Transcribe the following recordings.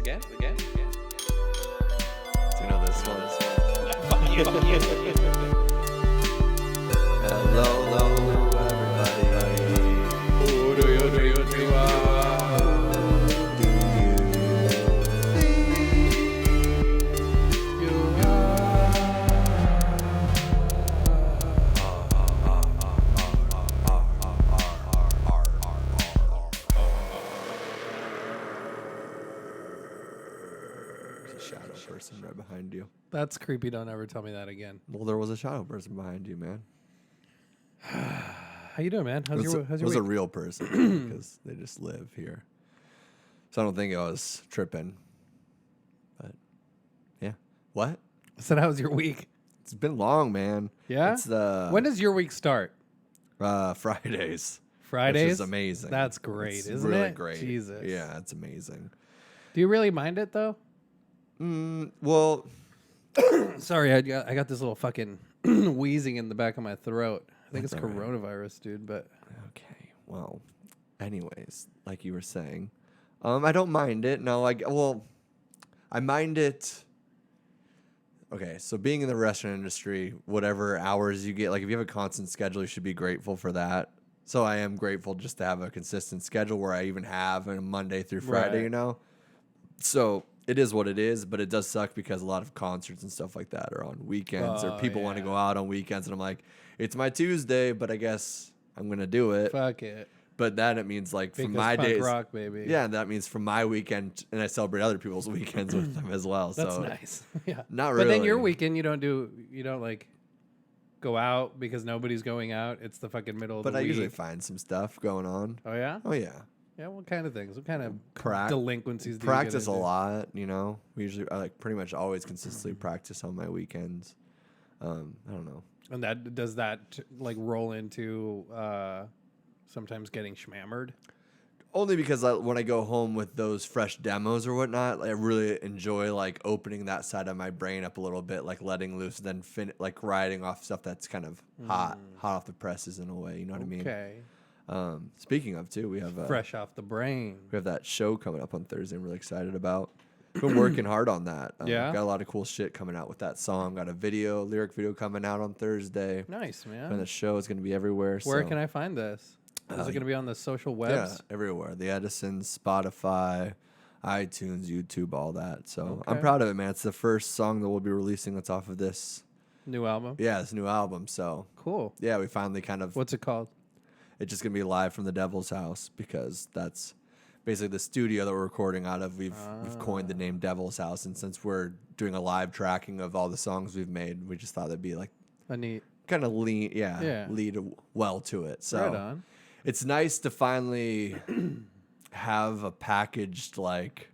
Again? Do you know this one? Fuck you. Hello, everybody. Who do you think you are? Do you think You are. There's a shadow person right behind you. That's creepy. Don't ever tell me that again. Well, there was a shadow person behind you, man. How you doing, man? How's It your was week? a real person because they just live here. So I don't think I was tripping. But yeah. What? I said, how's your week? It's been long, man. Yeah? It's the When does your week start? Fridays. Fridays? Which is amazing. That's great, It's isn't really it? great. Jesus. Yeah, it's amazing. Do you really mind it, though? Well, Sorry, I got this little fucking wheezing in the back of my throat. I think That's it's all right. coronavirus, dude, but... okay. Well, anyways, like you were saying, I don't mind it. No, I mind it. Okay, so being in the restaurant industry, whatever hours you get, like if you have a constant schedule, you should be grateful for that. So I am grateful just to have a consistent schedule where I even have a Monday through Friday, Right. you know? So it is what it is, but it does suck because a lot of concerts and stuff like that are on weekends or Oh, people want to yeah. go out on weekends. And I'm like, it's my Tuesday, but I guess I'm going to do it. Fuck it. But then it means like Because from my punk days. rock, baby. Yeah, that means from my weekend, and I celebrate other people's weekends with them as well. That's so nice. Yeah. Not But then really. your weekend, you don't like go out because nobody's going out. It's the fucking middle of But the I week. usually find some stuff going on. Oh, yeah? Oh yeah, Yeah, what kind of things? What kind of Prac- delinquencies do you practice get a into? lot. You know, I like pretty much always consistently practice on my weekends. I don't know. And does that like roll into sometimes getting schmammered? Only because when I go home with those fresh demos or whatnot, I really enjoy like opening that side of my brain up a little bit, like letting loose, then like riding off stuff that's kind of hot off the presses in a way. You know what I mean? Okay. Speaking of too, we have Fresh off the brain. we have that show coming up on Thursday. I'm really excited about. Been working hard on that. Yeah? Got a lot of cool shit coming out with that song. Got a lyric video coming out on Thursday. Nice, man. And the show is going to be everywhere. Where so. can I find this? Is it going to be on the social Yeah, webs? everywhere. The Edison, Spotify, iTunes, YouTube, all that. So I'm Okay. proud of it, man. It's the first song that we'll be releasing that's off of this. New album? Yeah, this new album. So Cool. yeah, we finally kind of. What's it called? It's just gonna be live from the Devil's House because that's basically the studio that we're recording out of. We've coined the name Devil's House, and since we're doing a live tracking of all the songs we've made, we just thought it'd be like A neat. kind of lead Yeah. well to it. So Right on. it's nice to finally have a packaged like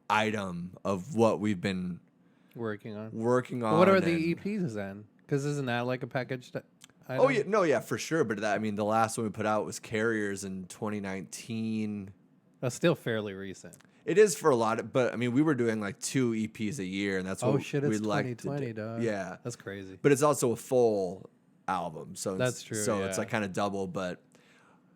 item of what we've been Working on. working on. What are and- the EPs then? Because isn't that like a packaged item? Oh yeah, no, yeah, for sure. But that, I mean, the last one we put out was Carriers in 2019. That's still fairly recent. It is for a lot of, but I mean, we were doing like 2 EPs a year, and that's what Oh shit, we it's like to 2020, do. dog. Yeah, That's crazy. but it's also a full album, so That's true, So it's yeah. like kind of double, but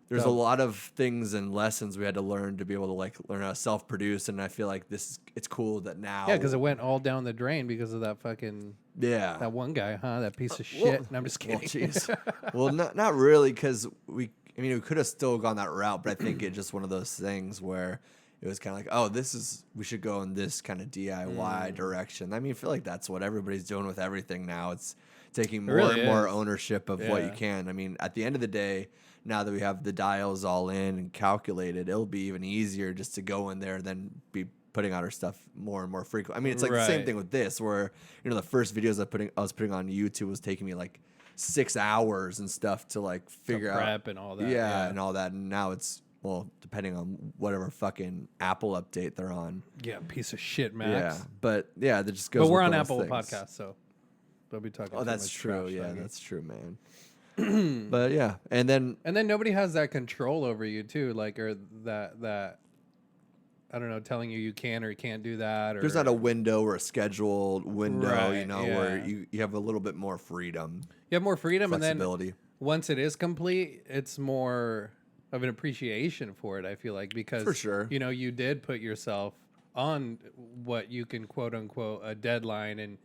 there's a Double. lot of things and lessons we had to learn to be able to like learn how to self-produce, and I feel like it's cool that now. Yeah, because it went all down the drain because of that fucking yeah. that one guy, huh? That piece of shit. Well- No, I'm just Well, kidding. jeez. Well, not really, because we could have still gone that route, but I think it's just one of those things where it was kind of like, oh, we should go in this kind of DIY direction. I mean, I feel like that's what everybody's doing with everything now. It's taking more really and more is. ownership of what you Yeah. can. I mean, at the end of the day, now that we have the dials all in and calculated, it'll be even easier just to go in there and then be putting out our stuff more and more frequently. I mean, it's like the same Right. thing with this, where the first videos I was putting on YouTube was taking me like 6 hours and stuff to like figure out prep and all that. yeah, and all that. And now it's, well, depending on whatever fucking Apple update they're on. Yeah, piece of shit, Max. Yeah, but yeah, that just goes. But we're with on those Apple things. Podcast, so they'll be talking. Oh, too that's much true. trash, Yeah, doggy. that's true, man. But yeah, and then And then nobody has that control over you too, like or that I don't know, telling you can or you can't do that. Or there's not a window or a scheduled window, Right, where yeah. you have a little bit more freedom, you have more freedom, and then flexibility. once it is complete, it's more of an appreciation for it. I feel like because For sure. you did put yourself on what you can quote unquote a deadline, and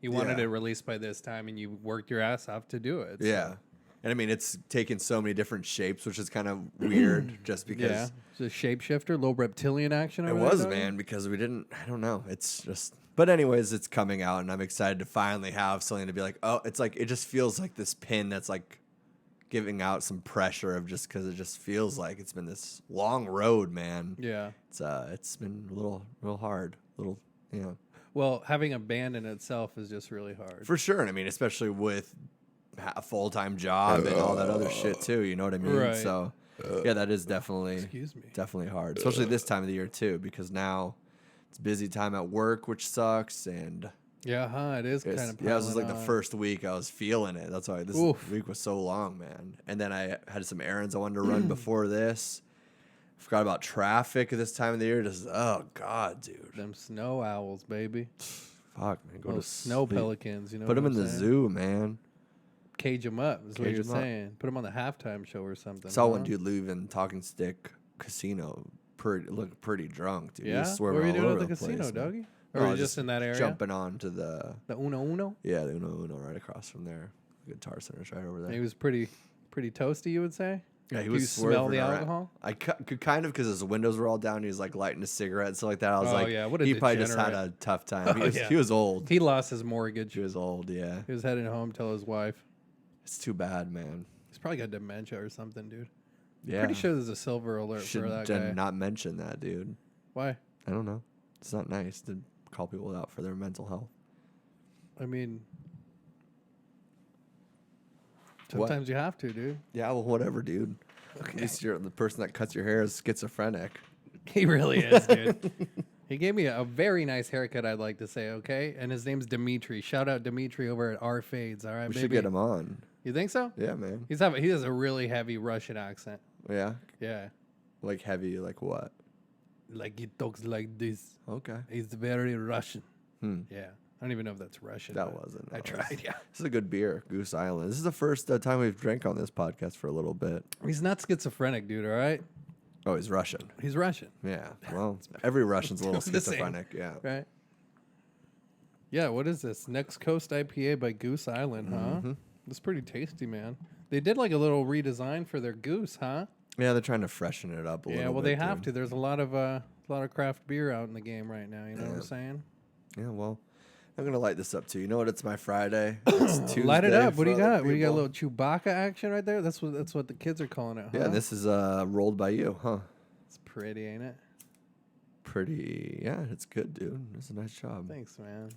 you wanted it released by this time, and you worked your ass off to do it. Yeah. So. And I mean, it's taken so many different shapes, which is kind of weird just because. Yeah. It's a shapeshifter, little reptilian action. It over was, there, man, because we didn't, I don't know. It's just, but anyways, it's coming out and I'm excited to finally have something to be like, oh, it's like, it just feels like this pin that's like giving out some pressure of just because it just feels like it's been this long road, man. Yeah. It's been a real hard, Well, having a band in itself is just really hard. For sure. And I mean, especially with a full-time job and all that other shit too, you know what I mean? Right. So yeah, that is definitely Excuse me. definitely hard, especially this time of the year too, because now it's busy time at work, which sucks. And Yeah, it is kind of. yeah, this was like the first week I was feeling it. That's why this week was so long, man. And then I had some errands I wanted to run before this. Forgot about traffic at this time of the year. Just oh god, dude. Them snow owls, baby. Fuck, man. Go to snow sleep. pelicans. You know. Put them what in I'm the saying? zoo, man. Cage them up. Is what Cage you're 'em up. saying. Put them on the halftime show or something. Saw one dude leaving Talking Stick Casino. Looked pretty drunk, dude. He Yeah. was What swerving were you all doing over at the the casino, place, man. doggy? Or No, were you just in that area? Jumping on to the Uno Uno. yeah, the Uno right across from there. Guitar Center's right over there. He was pretty toasty, you would say. Yeah, he Do was you smell the swerving around. alcohol? I could kind of because his windows were all down. He was like lighting a cigarette and stuff like that. I was Oh, like, yeah, what a he probably just had degenerate. a tough time. Oh, yeah. He was old. He lost his mortgage. He was old. Yeah, He was heading home, tell his wife. it's too bad, man. He's probably got dementia or something, dude. Yeah, Pretty sure there's a silver alert should for that guy. not mention that, dude. Why? I don't know. It's not nice to call people out for their mental health. I mean, What? sometimes you have to, dude. Yeah, well, whatever, dude. At Okay. least the person that cuts your hair is schizophrenic. He really is, dude. He gave me a very nice haircut, I'd like to say, okay? And his name's Dimitri. Shout out Dimitri over at R Fades, all right, We baby? should get him on. You think so? Yeah, man. He has a really heavy Russian accent. Yeah, Yeah. like heavy, like what? Like he talks like this. Okay. He's very Russian. Hmm. Yeah. I don't even know if that's Russian. That but wasn't. I no, tried, yeah. This is a good beer, Goose Island. This is the first time we've drank on this podcast for a little bit. He's not schizophrenic, dude, all right? Oh, he's Russian. He's Russian, Yeah. Well, every Russian's a little The same. schizophrenic. Yeah. right? Yeah, what is this? Next Coast IPA by Goose Island, huh? Mm-hmm. It's pretty tasty, man. They did like a little redesign for their goose, huh? Yeah, they're trying to freshen it up a little bit. Yeah, well, they have dude. to. There's a lot of craft beer out in the game right now. You know what I'm saying? Yeah, well, I'm going to light this up too. You know what? It's my Friday. It's Tuesday. Light it up. What do you for other got? What do you got? A people. little Chewbacca action right there. That's what the kids are calling it. Huh? Yeah, and this is rolled by you, huh? It's pretty, ain't it? Pretty. Yeah, it's good, dude. It's a nice job. Thanks, man.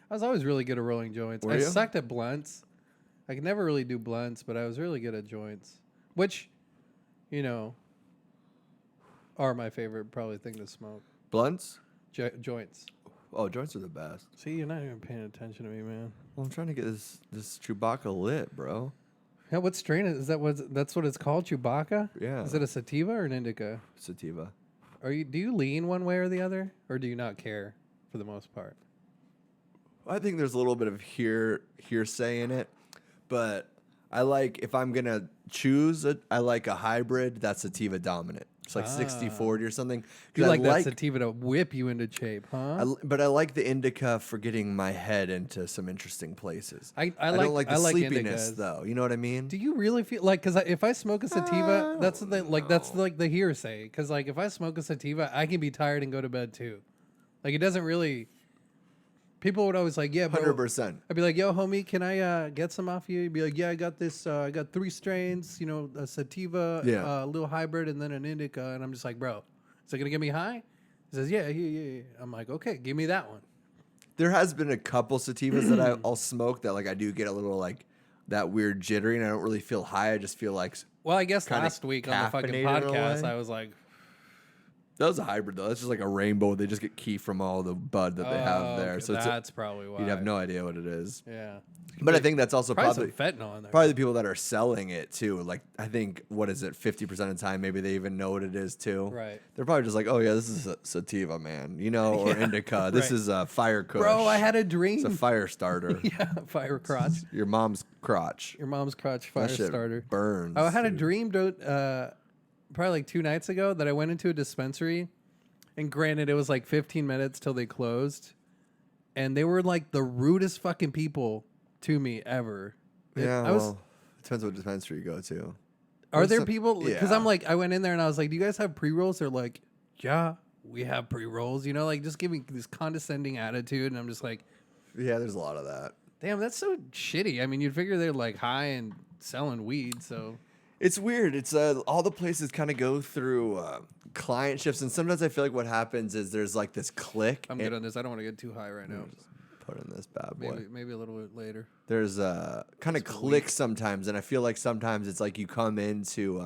I was always really good at rolling joints. Were I you? sucked at blunts. I could never really do blunts, but I was really good at joints, which, you know, are my favorite probably thing to smoke. Blunts? Joints. Oh, joints are the best. See, you're not even paying attention to me, man. Well, I'm trying to get this Chewbacca lit, bro. Yeah, what strain is that? That's what it's called, Chewbacca? Yeah. Is it a sativa or an indica? Sativa. Do you lean one way or the other, or do you not care for the most part? I think there's a little bit of hearsay in it, but I like, if I'm going to choose it, I like a hybrid that's sativa dominant. It's like 60-40 or something. 'Cause You I like that sativa to whip you into shape, huh? but I like the indica for getting my head into some interesting places. I don't like the sleepiness indicas. though. You know what I mean? Do you really feel like, because if I smoke a sativa, that's like the hearsay. Because like if I smoke a sativa, I can be tired and go to bed too. Like it doesn't really. People would always like, yeah, bro. 100%. I'd be like, yo, homie, can I get some off you? You'd be like, yeah, I got this. I got 3 strains. You know, a sativa, a little hybrid, and then an indica. And I'm just like, bro, is it gonna get me high? He says, yeah. I'm like, okay, give me that one. There has been a couple sativas that I'll smoke that like I do get a little like that weird jittery, and I don't really feel high. I just feel like Well, I guess kinda last week on the fucking caffeinated in a podcast, way. I was like, that was a hybrid though. That's just like a rainbow. They just get key from all the bud that they have there. okay, So that's probably why. you'd have no idea what it is. Yeah. But I think that's also Probably probably some fentanyl in there. probably the people that are selling it too. Like I think what is it, 50% of the time maybe they even know what it is too. Right. They're probably just like, oh yeah, this is a sativa, man. You know, or indica. This right. is a fire kush. Bro, I had a dream. It's a fire starter. Yeah, fire crotch. Your mom's crotch. Your mom's crotch fire That shit starter. burns. I had a dude. dream, probably like 2 nights ago, that I went into a dispensary, And granted, it was like 15 minutes till they closed. And they were like the rudest fucking people to me ever. Well, depends what dispensary you go to. Are there people? Because Yeah. I'm like, I went in there and I was like, do you guys have pre-rolls? They're like, yeah, we have pre-rolls. You know, like just giving this condescending attitude. And I'm just like, Yeah, there's a lot of that. damn, that's so shitty. I mean, you'd figure they're like high and selling weed. So It's weird. It's all the places kind of go through client shifts, and sometimes I feel like what happens is there's like this click. I'm good on this. I don't want to get too high right now. Just put in this bad boy. Maybe a little bit later. There's kind of clicks sometimes, and I feel like sometimes it's like you come into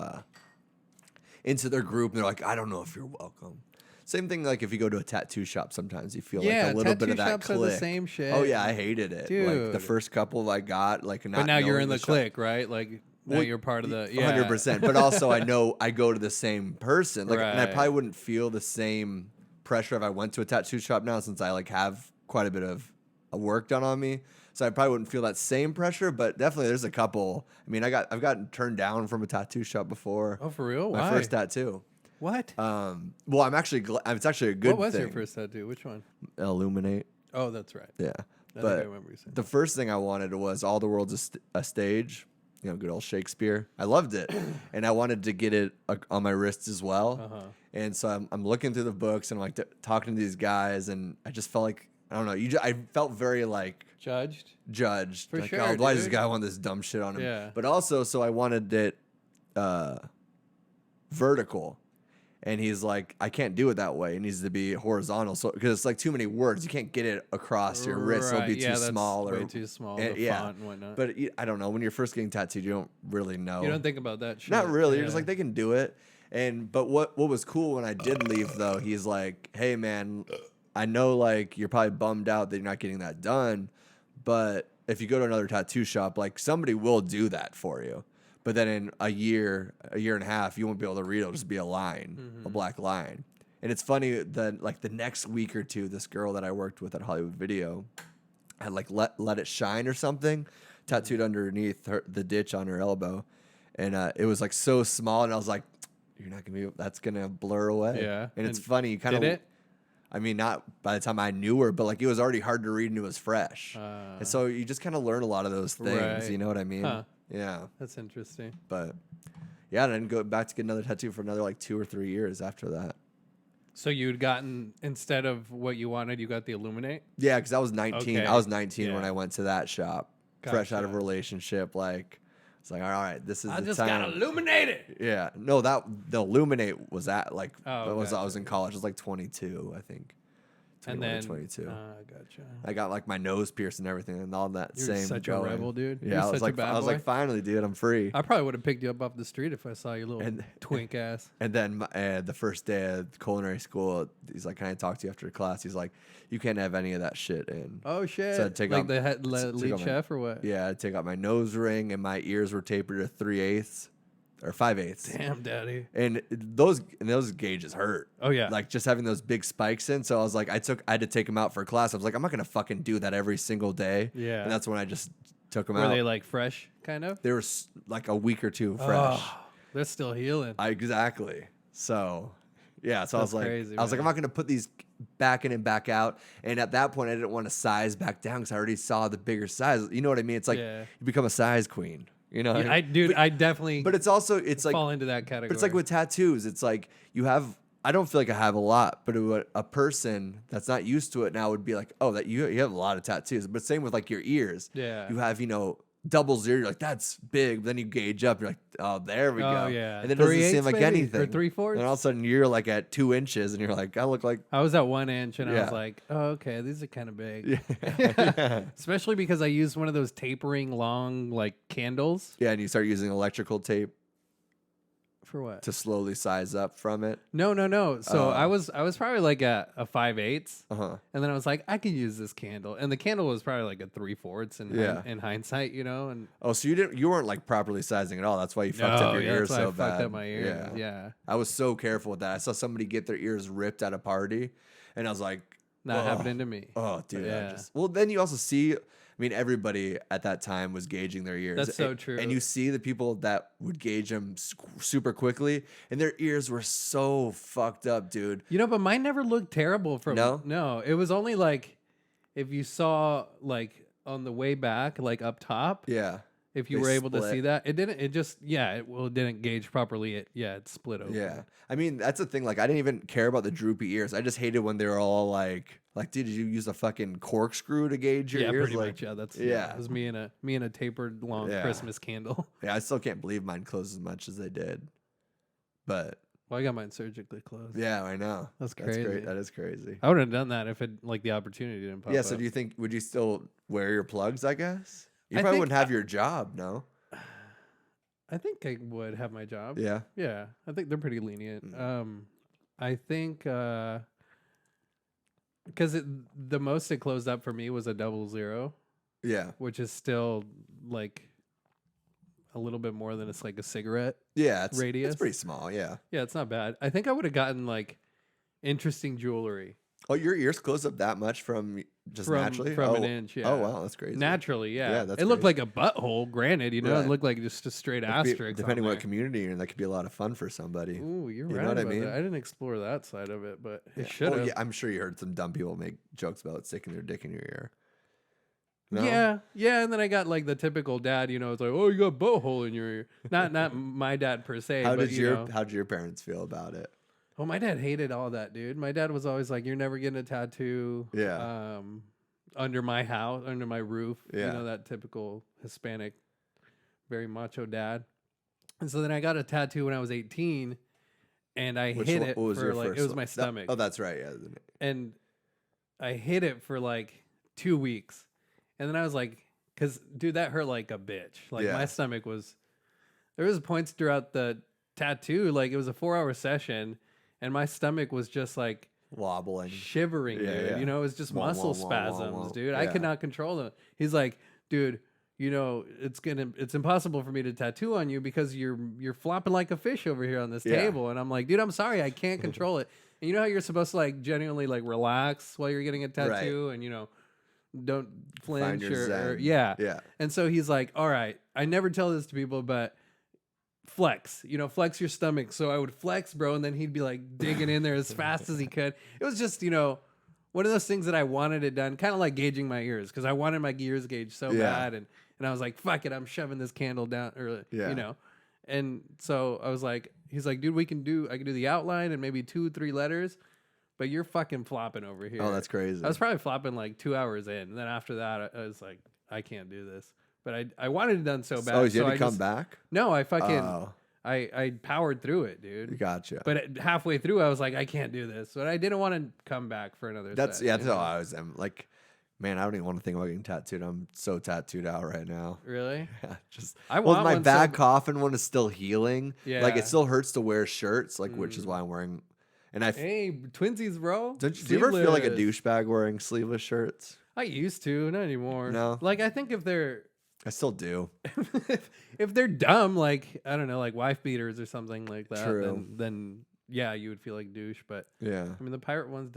their group, and they're like, I don't know if you're welcome. Same thing like if you go to a tattoo shop, sometimes you feel like a little bit of that shops click. are the same shit. Oh yeah, I hated it. Like the Dude. first couple I got, like not. But now you're knowing in the shop. clique, right? Like now you're part of the 100%. But also I know I go to the same person, like, and I Right. probably wouldn't feel the same pressure if I went to a tattoo shop now, since I like have quite a bit of work done on me. So I probably wouldn't feel that same pressure, but definitely there's a couple. I mean, I've gotten turned down from a tattoo shop before. Oh, for real? My Why? first tattoo. What? Well, I'm actually it's actually a good What was thing. your first tattoo? Which one? Illuminate. Oh, that's right. Yeah. I think I But remember you saying. the first thing I wanted was All the World's a Stage. You know, good old Shakespeare. I loved it, and I wanted to get it on my wrist as well. Uh-huh. And so I'm looking through the books and I'm like talking to these guys, and I just felt like I don't know. I felt very like Judged? judged. For Like, sure, oh, why does this dude. guy want this dumb shit on him? Yeah. But also, so I wanted it vertical. And he's like, I can't do it that way. It needs to be horizontal, so because it's like too many words. You can't get it across your wrist. It'll be Right. too that's small way or too small. and- The yeah. font and whatnot. But I don't know. When you're first getting tattooed, you don't really know. you don't think about that shit. Not really. You're just Yeah. like, they can do it. But what was cool when I did leave though, he's like, hey man, I know like you're probably bummed out that you're not getting that done, but if you go to another tattoo shop, like somebody will do that for you. But then in a year and a half, you won't be able to read. It'll just be a line, a black line. And it's funny that like the next week or two, this girl that I worked with at Hollywood Video had like let it shine or something tattooed underneath the ditch on her elbow, and it was like so small, and I was like, "You're not gonna be. That's gonna blur away." Yeah. And it's And funny. You kind of. did it? I mean, not by the time I knew her, but like it was already hard to read and it was fresh. And so you just kind of learn a lot of those things. Right. You know what I mean? Huh. Yeah. That's interesting. But yeah, and I didn't go back to get another tattoo for another like 2 or 3 years after that. So you'd gotten, instead of what you wanted, you got the Illuminate? Yeah, because I was 19. Okay. I was 19 Yeah. when I went to that shop, fresh out of a Gotcha. relationship. Like, it's like, all right, this is I the just time. got illuminated. Yeah, no, the Illuminate was at like Oh, I was gotcha. in college. I was like 22, I think. And 21 or then 22. Gotcha. I got like my nose pierced and everything, and all that You're same. such going. a rebel, dude. Yeah, You're I was such a like, bad I was like, boy. finally, dude, I'm free. I probably would have picked you up off the street if I saw your little And- twink ass. And then the first day of culinary school, he's like, "Can I talk to you after class?" He's like, "You can't have any of that shit in." Oh shit! So I'd take like out- the head, take lead out my- chef or what? Yeah, I'd take out my nose ring, and my ears were tapered to 3/8 or 5/8. Damn, daddy. And those gauges hurt. Oh yeah. Like just having those big spikes in. So I was like, I had to take them out for class. I was like, I'm not gonna fucking do that every single day. Yeah. And that's when I just took them Were out. they like fresh, kind of? They were like a week or two fresh. Oh, they're still healing. Exactly. So, yeah. So I was That's like, crazy, I'm man. not gonna put these back in and back out. And at that point, I didn't want to size back down because I already saw the bigger size. You know what I mean? It's like Yeah. you become a size queen. You know? what I mean? Dude, I definitely But it's also it's like fall into that category. But it's like with tattoos. It's like you have. I don't feel like I have a lot, but a person that's not used to it now would be like, oh, that you have a lot of tattoos. But same with like your ears. Yeah. You have double zero. You're like, that's big. But then you gauge up. You're like, oh, there we go. Oh, yeah. And then it doesn't 3/8 seem like maybe? Or anything. 3/4? And all of a sudden you're like at 2 inches, and you're like, I look like. I was at 1 inch and I Yeah. was like, oh, okay, these are kind of big. Yeah. Especially because I used one of those tapering long like candles. Yeah, and you start using electrical tape For what? to slowly size up from it. No. So Oh. I was probably like a 5/8, Uh-huh. and then I was like, I could use this candle, and the candle was probably like a 3/4 Yeah. in hindsight, you know. And Oh, so you weren't like properly sizing at all. That's why you fucked up your yeah, ears that's why so I bad. fucked up my ears. Yeah. I was so careful with that. I saw somebody get their ears ripped at a party, and I was like, Not "Ugh." happening to me. Oh, dude. Yeah. Well, then you also see I mean, everybody at that time was gauging their ears. That's so true. And you see the people that would gauge them super quickly, and their ears were so fucked up, dude. You know, but mine never looked terrible from. No, it was only like if you saw like on the way back, like up top. Yeah. If you were able to see that, it didn't. It just it didn't gauge properly. It split open. Yeah, I mean that's the thing. Like I didn't even care about the droopy ears. I just hated when they were all like, dude, did you use a fucking corkscrew to gauge your ears? Pretty much. Yeah, that's It was me and a tapered long Christmas candle. Yeah, I still can't believe mine closed as much as they did. But I got mine surgically closed. Yeah, I know. That's crazy. Great. That is crazy. I would have done that if the opportunity didn't pop up. So do you think would you still wear your plugs? I guess you probably wouldn't have your job. No. I think I would have my job. Yeah. Yeah. I think they're pretty lenient. I think because the most it closed up for me was a 00. Yeah. Which is still like a little bit more than it's like a cigarette. Yeah. Radius. It's pretty small. Yeah. Yeah, it's not bad. I think I would have gotten like interesting jewelry. Oh, your ears closed up that much from naturally? From an inch, yeah. Oh, wow, that's crazy. Naturally, yeah. It looked like a butthole, granted, It looked like just a straight asterisk. Depending on what community you're in, that could be a lot of fun for somebody. Ooh, you're you right know what about I mean? that. I didn't explore that side of it, but it should have. Yeah, I'm sure you heard some dumb people make jokes about sticking their dick in your ear. No? Yeah, and then I got like the typical dad, it's like, oh, you got a butthole in your ear. Not my dad per se. How did your parents feel about it? Well, my dad hated all that, dude. My dad was always like, "You're never getting a tattoo." Yeah. Under my house, under my roof. Yeah. That typical Hispanic, very macho dad. And so then I got a tattoo when I was 18, and I hid it for like it was my stomach. Oh, that's right. Yeah. And I hid it for like 2 weeks, and then I was like, "Cause dude, that hurt like a bitch. Like my stomach was." There was points throughout the tattoo, like it was a 4-hour session. And my stomach was just like wobbling, shivering, dude. It was just muscle spasms, dude. I could not control them. He's like, dude, it's impossible for me to tattoo on you because you're flopping like a fish over here on this table. And I'm like, dude, I'm sorry, I can't control it. And you know how you're supposed to like genuinely like relax while you're getting a tattoo, and don't flinch or yeah. And so he's like, all right, I never tell this to people, but flex your stomach. So I would flex, bro, and then he'd be like digging in there as fast as he could. It was just one of those things that I wanted it done, kind of like gauging my ears, because I wanted my ears gauged so bad, and I was like, fuck it, I'm shoving this candle down, or and so I was like, he's like, dude, I can do the outline and maybe 2-3 letters, but you're fucking flopping over here. Oh, that's crazy. I was probably flopping like 2 hours in, and then after that I was like, I can't do this. But I wanted it done so bad. Oh, you had to come back? No, I fucking I powered through it, dude. Gotcha. But halfway through, I was like, I can't do this. But I didn't want to come back for another. That's how I was. I'm like, man, I don't even want to think about getting tattooed. I'm so tattooed out right now. Really? Yeah. Just I want my one bad coffin one is still healing. Yeah. Like it still hurts to wear shirts, like which is why I'm wearing. And hey, twinsies, bro. Do you ever feel like a douchebag wearing sleeveless shirts? I used to, not anymore. No. Like I think if they're. I still do. if they're dumb, like I don't know, like wife beaters or something like that, True. then yeah, you would feel like douche. But yeah, I mean the pirate ones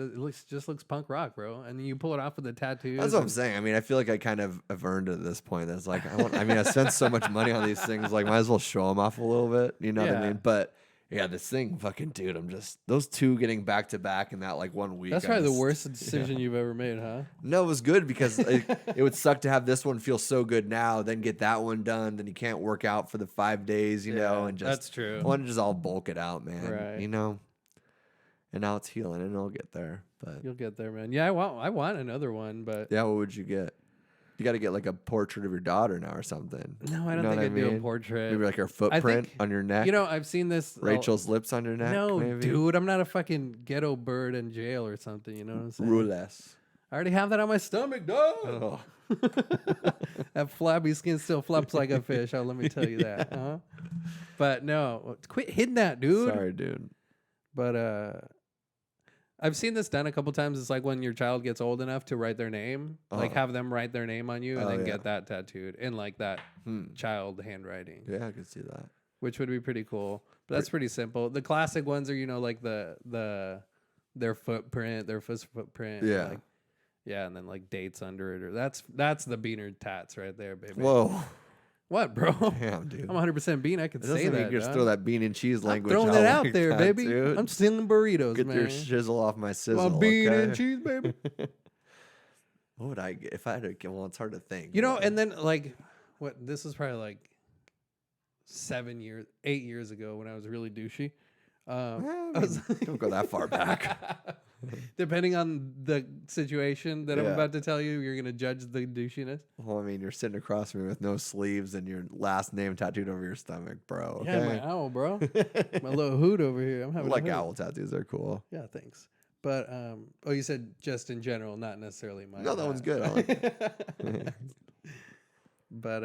just looks punk rock, bro. And then you pull it off with the tattoos. That's what I'm saying. I mean, I feel like I kind of have earned it at this point. That's like I spent so much money on these things. Like, might as well show them off a little bit. You know what I mean? But yeah, this thing, fucking dude, I'm just those two getting back to back in that like 1 week. That's probably the worst decision you've ever made, huh? No, it was good because it would suck to have this one feel so good now, then get that one done, then you can't work out for the 5 days, you know, and just that's true. I want to just all bulk it out, man. Right. You know. And now it's healing, and it'll get there. But you'll get there, man. Yeah, I want another one, but yeah, what would you get? You got to get like a portrait of your daughter now or something. No, I don't think I'd do a portrait. Maybe like her footprint on your neck. I've seen this. Rachel's lips on your neck. No, maybe? dude, I'm not a fucking ghetto bird in jail or something. You know what I'm saying? Rules. I already have that on my stomach, dog. Oh. That flabby skin still flops like a fish. Let me tell you that. Huh? But no, quit hitting that, dude. Sorry, dude. But I've seen this done a couple times. It's like when your child gets old enough to write their name, like have them write their name on you and then get that tattooed in like that child handwriting. Yeah, I could see that. Which would be pretty cool. But that's pretty simple. The classic ones are, like their footprint, their footprint. Yeah. Like, Yeah, and then like dates under it, or that's the beaner tats right there, baby. Whoa. What, bro? Damn, dude. I'm 100% bean. I could say that. You just throw that bean and cheese language. I'm throwing it out there, baby. Dude. I'm stealing burritos, Get man. your shizzle off my sizzle. My bean okay? and cheese, baby. What would I get if I had to get? Well, it's hard to think. You know, and then like, what? This is probably like 8 years ago when I was really douchey. Don't go that far back. Depending on the situation that I'm Yeah. about to tell you, you're gonna judge the douchiness. Well, I mean, you're sitting across from me with no sleeves and your last name tattooed over your stomach, bro. Okay? Yeah, my owl, bro. My little hoot over here. I'm having like a hoot. owl tattoos. They're cool. Yeah, thanks. But oh, you said just in general, not necessarily my. No, that one's good. I like it. But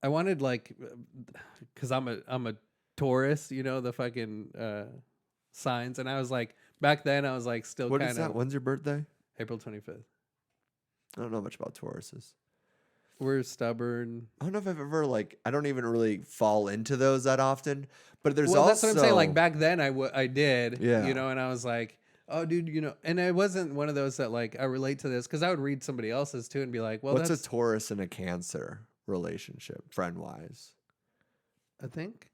I wanted like, cause I'm a Taurus, you know, the fucking signs, and I was like, back then I was like still What kind is that? of When's your birthday? April 25th. I don't know much about Tauruses. We're stubborn. I don't know if I've ever I don't even really fall into those that often. But there's Well, also that's what I'm saying. Like back then, I did. Yeah. You know, and I was like, oh, dude, you know, and I wasn't one of those that like I relate to this because I would read somebody else's too and be like, well, what's that's a Taurus and a Cancer relationship, friend wise? I think.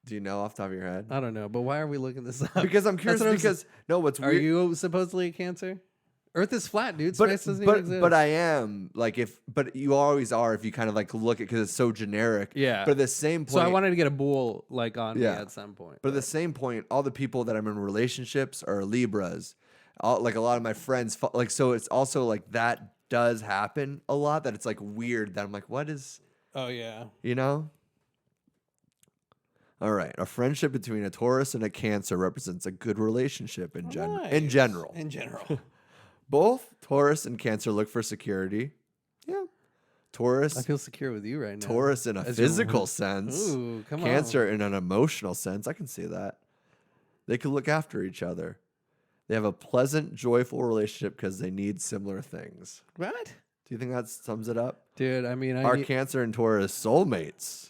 Do you know off the top of your head? I don't know, but why are we looking this up? Because I'm curious. Because no, what's Are weird? you supposedly a Cancer? Earth is flat, dude. Space doesn't even exist. But I am but you always are if you kind of like look at because it's so generic. Yeah. But at the same point, So I wanted to get a bull like on me Yeah. at some point. But at the same point, all the people that I'm in relationships are Libras. Like a lot of my friends, like so it's also like that does happen a lot. That it's like weird that I'm like, what is? Oh yeah. You know. All right, a friendship between a Taurus and a Cancer represents a good relationship in general. Nice. In general. In general. Both Taurus and Cancer look for security. Yeah. Taurus. I feel secure with you right now. Taurus in a As your- physical sense. Ooh, come Cancer in an emotional sense. I can see that. They can look after each other. They have a pleasant, joyful relationship because they need similar things. on. What? Do you think that sums it up? Dude, I mean, Our Cancer and Taurus soulmates.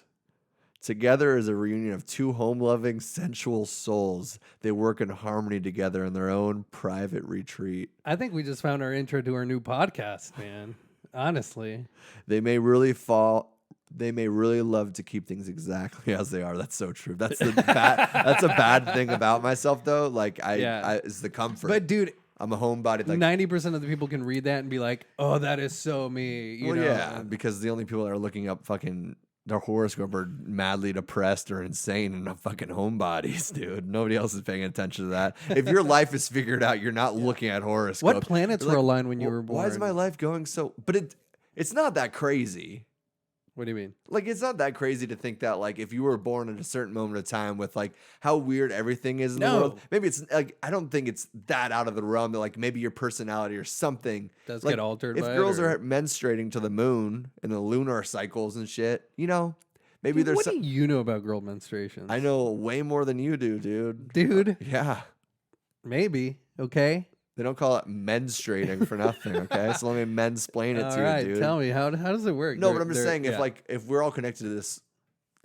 Together is a reunion of two home-loving, sensual souls. They work in harmony together in their own private retreat. I think we just found our intro to our new podcast, man. Honestly. They may really love to keep things exactly as they are. That's so true. That's the that's a bad thing about myself, though. Like I is the comfort. But dude, I'm a homebody. Like 90% of the people can read that and be like, "Oh, that is so me." You know? yeah, because the only people that are looking up fucking their horoscope are madly depressed or insane and not fucking homebodies, dude. Nobody else is paying attention to that. If your life is figured out, you're not looking at horoscopes. What planets You're were like, aligned when you were born? Why is my life going so? But it's not that crazy. What do you mean? Like, it's not that crazy to think that, like, if you were born at a certain moment of time with, like, how weird everything is in the world, maybe it's, like, I don't think it's that out of the realm that, like, maybe your personality or something does like, get altered if by girls it, or... are menstruating to the moon and the lunar cycles and shit, you know, maybe there's What do you know about girl menstruations? I know way more than you do, dude. Dude? Yeah. Maybe. Okay. They don't call it menstruating for nothing, okay? So let me mensplain it to you, dude. Tell me, how does it work? No, but I'm just saying, if we're all connected to this,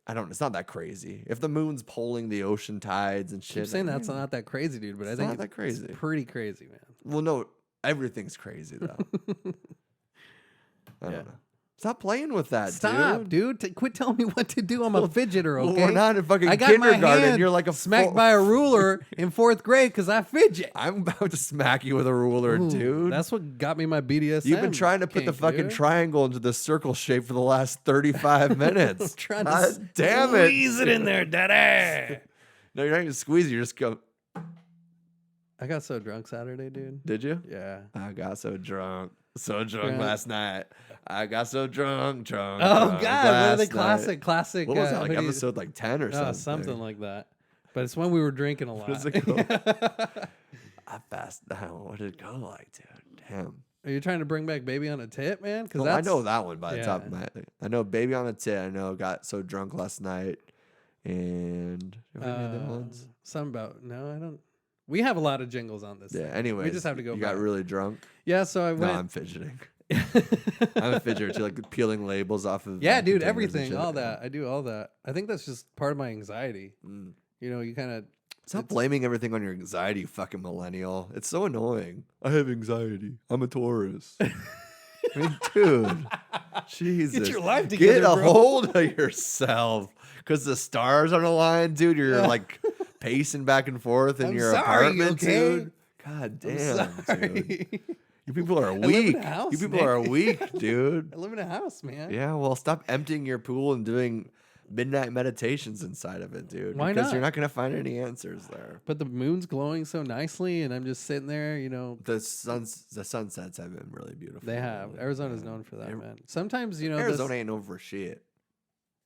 it's not that crazy. If the moon's pulling the ocean tides and shit. I'm saying that's not that crazy, dude, but I think not that crazy. It's pretty crazy, man. Well, no, everything's crazy, though. I don't know. Stop playing with that, Stop, dude. Quit telling me what to do. I'm a fidgeter, okay? Well, we're not in fucking I got kindergarten. my hand You're like a smacked by a ruler in 4th grade because I fidget. I'm about to smack you with a ruler, dude. That's what got me my BDSM. You've been trying to put the fucking triangle into the circle shape for the last 35 minutes. I'm trying to damn it. Squeeze it in there, daddy. No, you're not going to squeeze it. You just go. I got so drunk Saturday, dude. Did you? Yeah. I got so drunk. Last night. I got so drunk. Oh, God. What are the classic? What was that, like episode like 10 or something? Something like that. But it's when we were drinking a lot. What does it go? I passed down. What did it go like, dude? Damn. Are you trying to bring back Baby on a Tit, man? Because I know that one by the top of my head. I know Baby on a Tit. I know got so drunk last night. And any other ones? Some about, no, I don't. We have a lot of jingles on this. Yeah, anyway. We just have to go You back. got really drunk? Yeah, so I went. No, I'm fidgeting. I'm a fidgeter too, like peeling labels off of. Yeah, dude, containers and everything, shit. all that. I do all that. I think that's just part of my anxiety. You know, you kind of. Stop blaming everything on your anxiety, you fucking millennial. It's so annoying. I have anxiety. I'm a Taurus. I mean, dude, Jesus. Get your life together, Get a bro. hold of yourself. Because the stars on the line, dude. You're like pacing back and forth in your apartment, dude. God damn, dude. You people are weak. You people are weak, dude. I live in a house, man. Yeah, well, stop emptying your pool and doing midnight meditations inside of it, dude. Why because not? You're not going to find any answers there. But the moon's glowing so nicely, and I'm just sitting there, The sunsets have been really beautiful. They have. Arizona's known for that, man. Sometimes, Arizona ain't known for shit.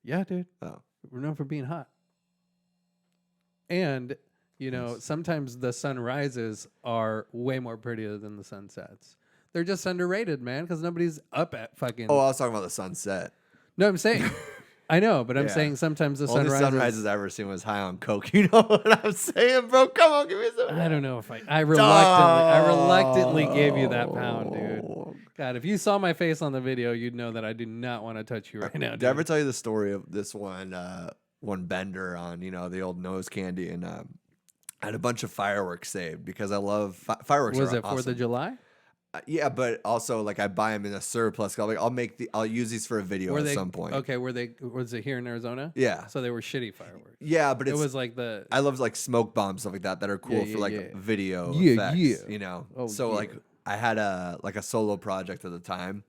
Yeah, dude. Oh. We're known for being hot. And, sometimes the sunrises are way more prettier than the sunsets. They're just underrated, man, because nobody's up at fucking... Oh, I was talking about the sunset. No, I'm saying... I know, but I'm saying sometimes the sunrises I ever seen was high on coke. You know what I'm saying, bro? Come on, give me some. I don't know if I reluctantly gave you that pound, dude. God, if you saw my face on the video, you'd know that I do not want to touch you right now. Did I ever tell you the story of this one bender on the old nose candy, and I had a bunch of fireworks saved because I love fireworks. Was it awesome. 4th of July? Yeah, but also I buy them in a surplus. I'll use these for a video at some point. Okay, was it here in Arizona? Yeah. So they were shitty fireworks. Yeah, but it was like I love smoke bombs, stuff like that are cool for video effects. Yeah. I had a solo project at the time,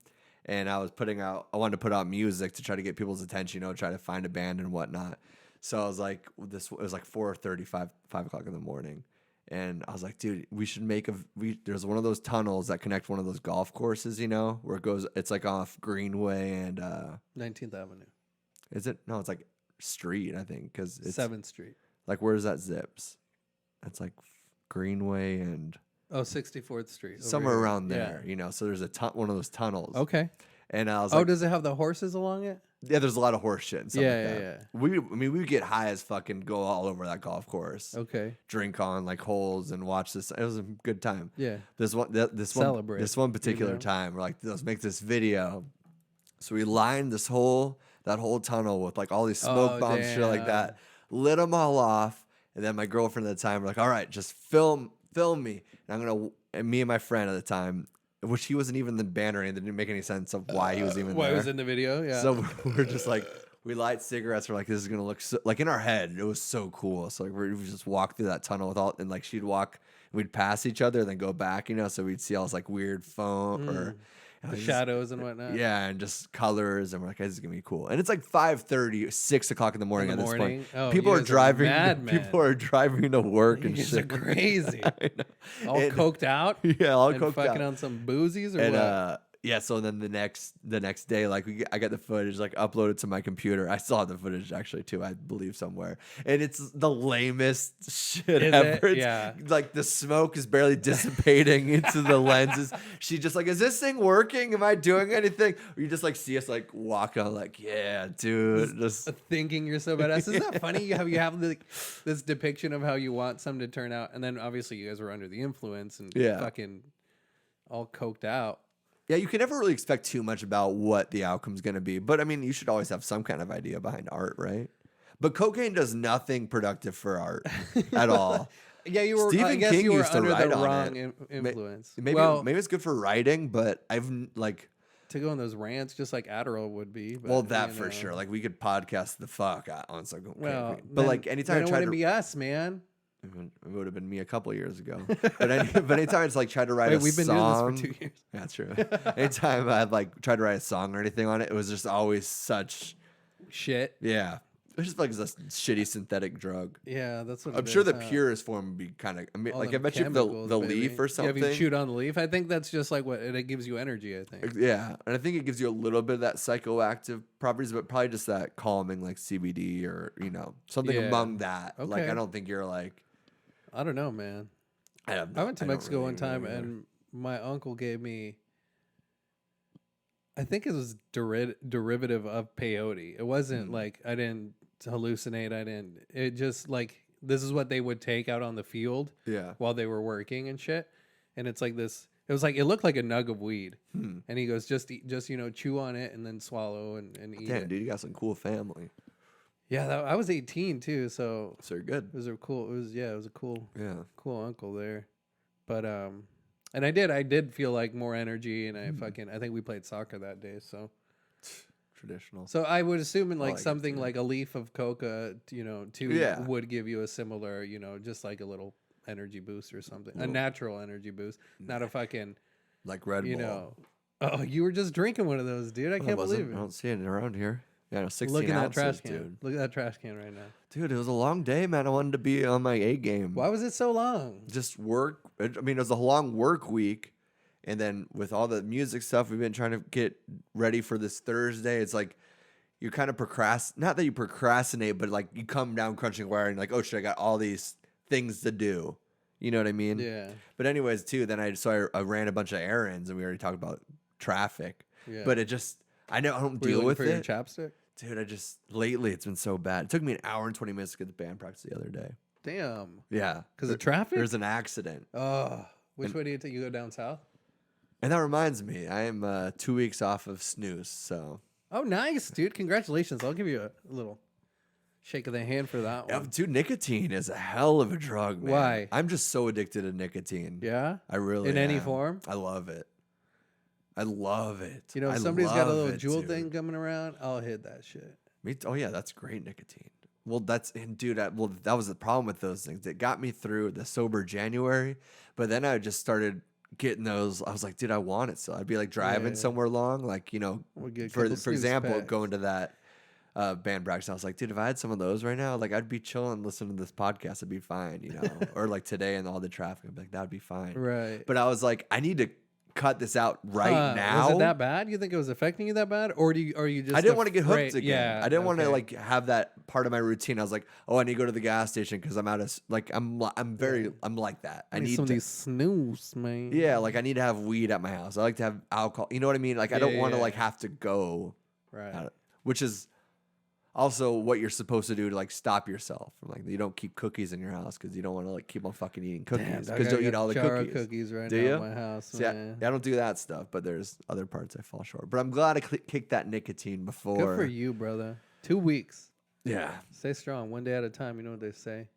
and I wanted to put out music to try to get people's attention, try to find a band and whatnot. So I was like, it was 4:35, 5 o'clock in the morning. And I was like, dude, we should there's one of those tunnels that connect one of those golf courses, where it's like off Greenway and 19th Avenue. Is it? No, it's like Street, I think, because it's 7th Street. Like, where's that zips? That's like Greenway and 64th Street. Somewhere around there, So there's one of those tunnels. Okay. And I was like, does it have the horses along it? Yeah, there's a lot of horse shit and stuff like that. Yeah. We would get high as fucking, go all over that golf course. Okay. Drink on holes and watch this. It was a good time. Yeah. This one particular time, we're like, let's make this video. So we lined that whole tunnel with all these smoke bombs, shit like that. Lit them all off, and then my girlfriend at the time were like, all right, just film me. And me and my friend at the time, which he wasn't even the band or anything. It didn't make any sense of why he was even there. Why he was in the video, yeah. So we're just we light cigarettes. We're like, this is going to look so, in our head, it was so cool. So we just walk through that tunnel and she'd walk, we'd pass each other and then go back, so we'd see all this weird foam or the shadows and whatnot. Yeah, and just colors. And we're like, hey, this is going to be cool. And it's 5:30, 6 o'clock in the morning at this point. Oh, people are driving. People are driving to work and shit. It's crazy. All coked out. Yeah, all coked out. Fucking on some boozies or what? Yeah, so then the next day, I got the footage uploaded to my computer. I still have the footage actually too, I believe somewhere. And it's the lamest shit ever. Yeah. The smoke is barely dissipating into the lenses. She just is this thing working? Am I doing anything? Or you just see us walk on yeah, dude. Just thinking you're so badass. Isn't that funny? You have this depiction of how you want something to turn out, and then obviously you guys were under the influence and fucking all coked out. Yeah, you can never really expect too much about what the outcome's going to be. But, I mean, you should always have some kind of idea behind art, right? But cocaine does nothing productive for art at all. Yeah, you were. Stephen King used to write the on wrong it. influence. Maybe it's good for writing, but I've to go on those rants, just like Adderall would be. But, well, that for sure. We could podcast the fuck on some cocaine. Well, but anytime I tried to be us, man. It would have been me a couple years ago. But anytime I just tried to write a song. We've been doing this for 2 years. That's true. Anytime I'd tried to write a song or anything on it, it was just always such shit. Yeah. It's just a shitty synthetic drug. Yeah, that's what I'm sure the purest form would be kind of. I mean, I bet you the leaf or something. Yeah, if you chewed on the leaf, I think that's just it gives you energy. I think. Yeah, and I think it gives you a little bit of that psychoactive properties, but probably just that calming CBD or something among that. Okay. I don't think you're I don't know, man. I went to Mexico one time, and my uncle gave me. I think it was derivative of peyote. It wasn't I didn't hallucinate. I didn't. It just this is what they would take out on the field. Yeah. While they were working and shit, and it's this. It was it looked like a nug of weed, and he goes, just chew on it and then swallow and eat. Damn, it. Dude, you got some cool family. Yeah, I was 18 too, so So you're good. it was a cool. It was a cool Yeah. uncle there, but and I did feel like more energy, and I think we played soccer that day, so Traditional. so I would assume in I like like it something too. like a leaf of coca, Yeah. would give you a similar, just like a little energy boost or something, a Little- natural energy boost, not a fucking, Like Red you Bull. know. Oh, you were just drinking one of those, dude. I can't believe I it. don't see it around here. Yeah, no, 16 Look at that ounces, trash can. dude. Look at that trash can right now. Dude, it was a long day, man. I wanted to be on my A game. Why was it so long? Just work. I mean, it was a long work week. And then with all the music stuff, we've been trying to get ready for this Thursday. It's like you kind of not that you procrastinate, but like you come down crunching wire and like, oh shit, I got all these things to do. You know what I mean? Yeah. But anyways, too, then I ran a bunch of errands and we already talked about traffic. Yeah. But it just, I don't Were you deal looking with for your it. chapstick? Dude, lately it's been so bad. It took me an hour and 20 minutes to get to band practice the other day. Damn. Yeah. Because of traffic? There's an accident. Oh, which way do you take? You go down south? And that reminds me, I am 2 weeks off of snooze, so. Oh, nice, dude. Congratulations. I'll give you a little shake of the hand for that one. Dude, nicotine is a hell of a drug, man. Why? I'm just so addicted to nicotine. Yeah? I really In any am. form? I love it. I love it. You know, if I somebody's got a love little it, jewel dude. thing coming around, I'll hit that shit. Oh yeah, that's great nicotine. Well, that was the problem with those things. It got me through the sober January, but then I just started getting those. I was like, dude, I want it still. I'd be like driving somewhere long, like We'll get a for couple snooze example, packs. going to that band practice. I was like, dude, if I had some of those right now, like I'd be chilling, listening to this podcast, it'd be fine, or like today and all the traffic, I'd be like, that'd be fine. Right. But I was like, I need to cut this out right now. Was it that bad? You think it was affecting you that bad? Or are you just I didn't want to get hooked afraid? again. Yeah, I didn't want to okay. like have that part of my routine. I was like, oh, I need to go to the gas station because I'm I'm like that. I need some to, of these snooze, man. yeah, like I need to have weed at my house. I like to have alcohol. You know what I mean? Like I don't want to like have to go, Right. which is also what you're supposed to do to like stop yourself from like you don't keep cookies in your house because you don't want to like keep on fucking eating cookies Damn, because dog, you'll I eat got all a the jar of cookies. cookies right Do now you? in my house. See, I man. don't do that stuff, but there's other parts I fall short. But I'm glad I kicked that nicotine before. Good for you, brother. 2 weeks. Yeah. Stay strong. One day at a time. You know what they say.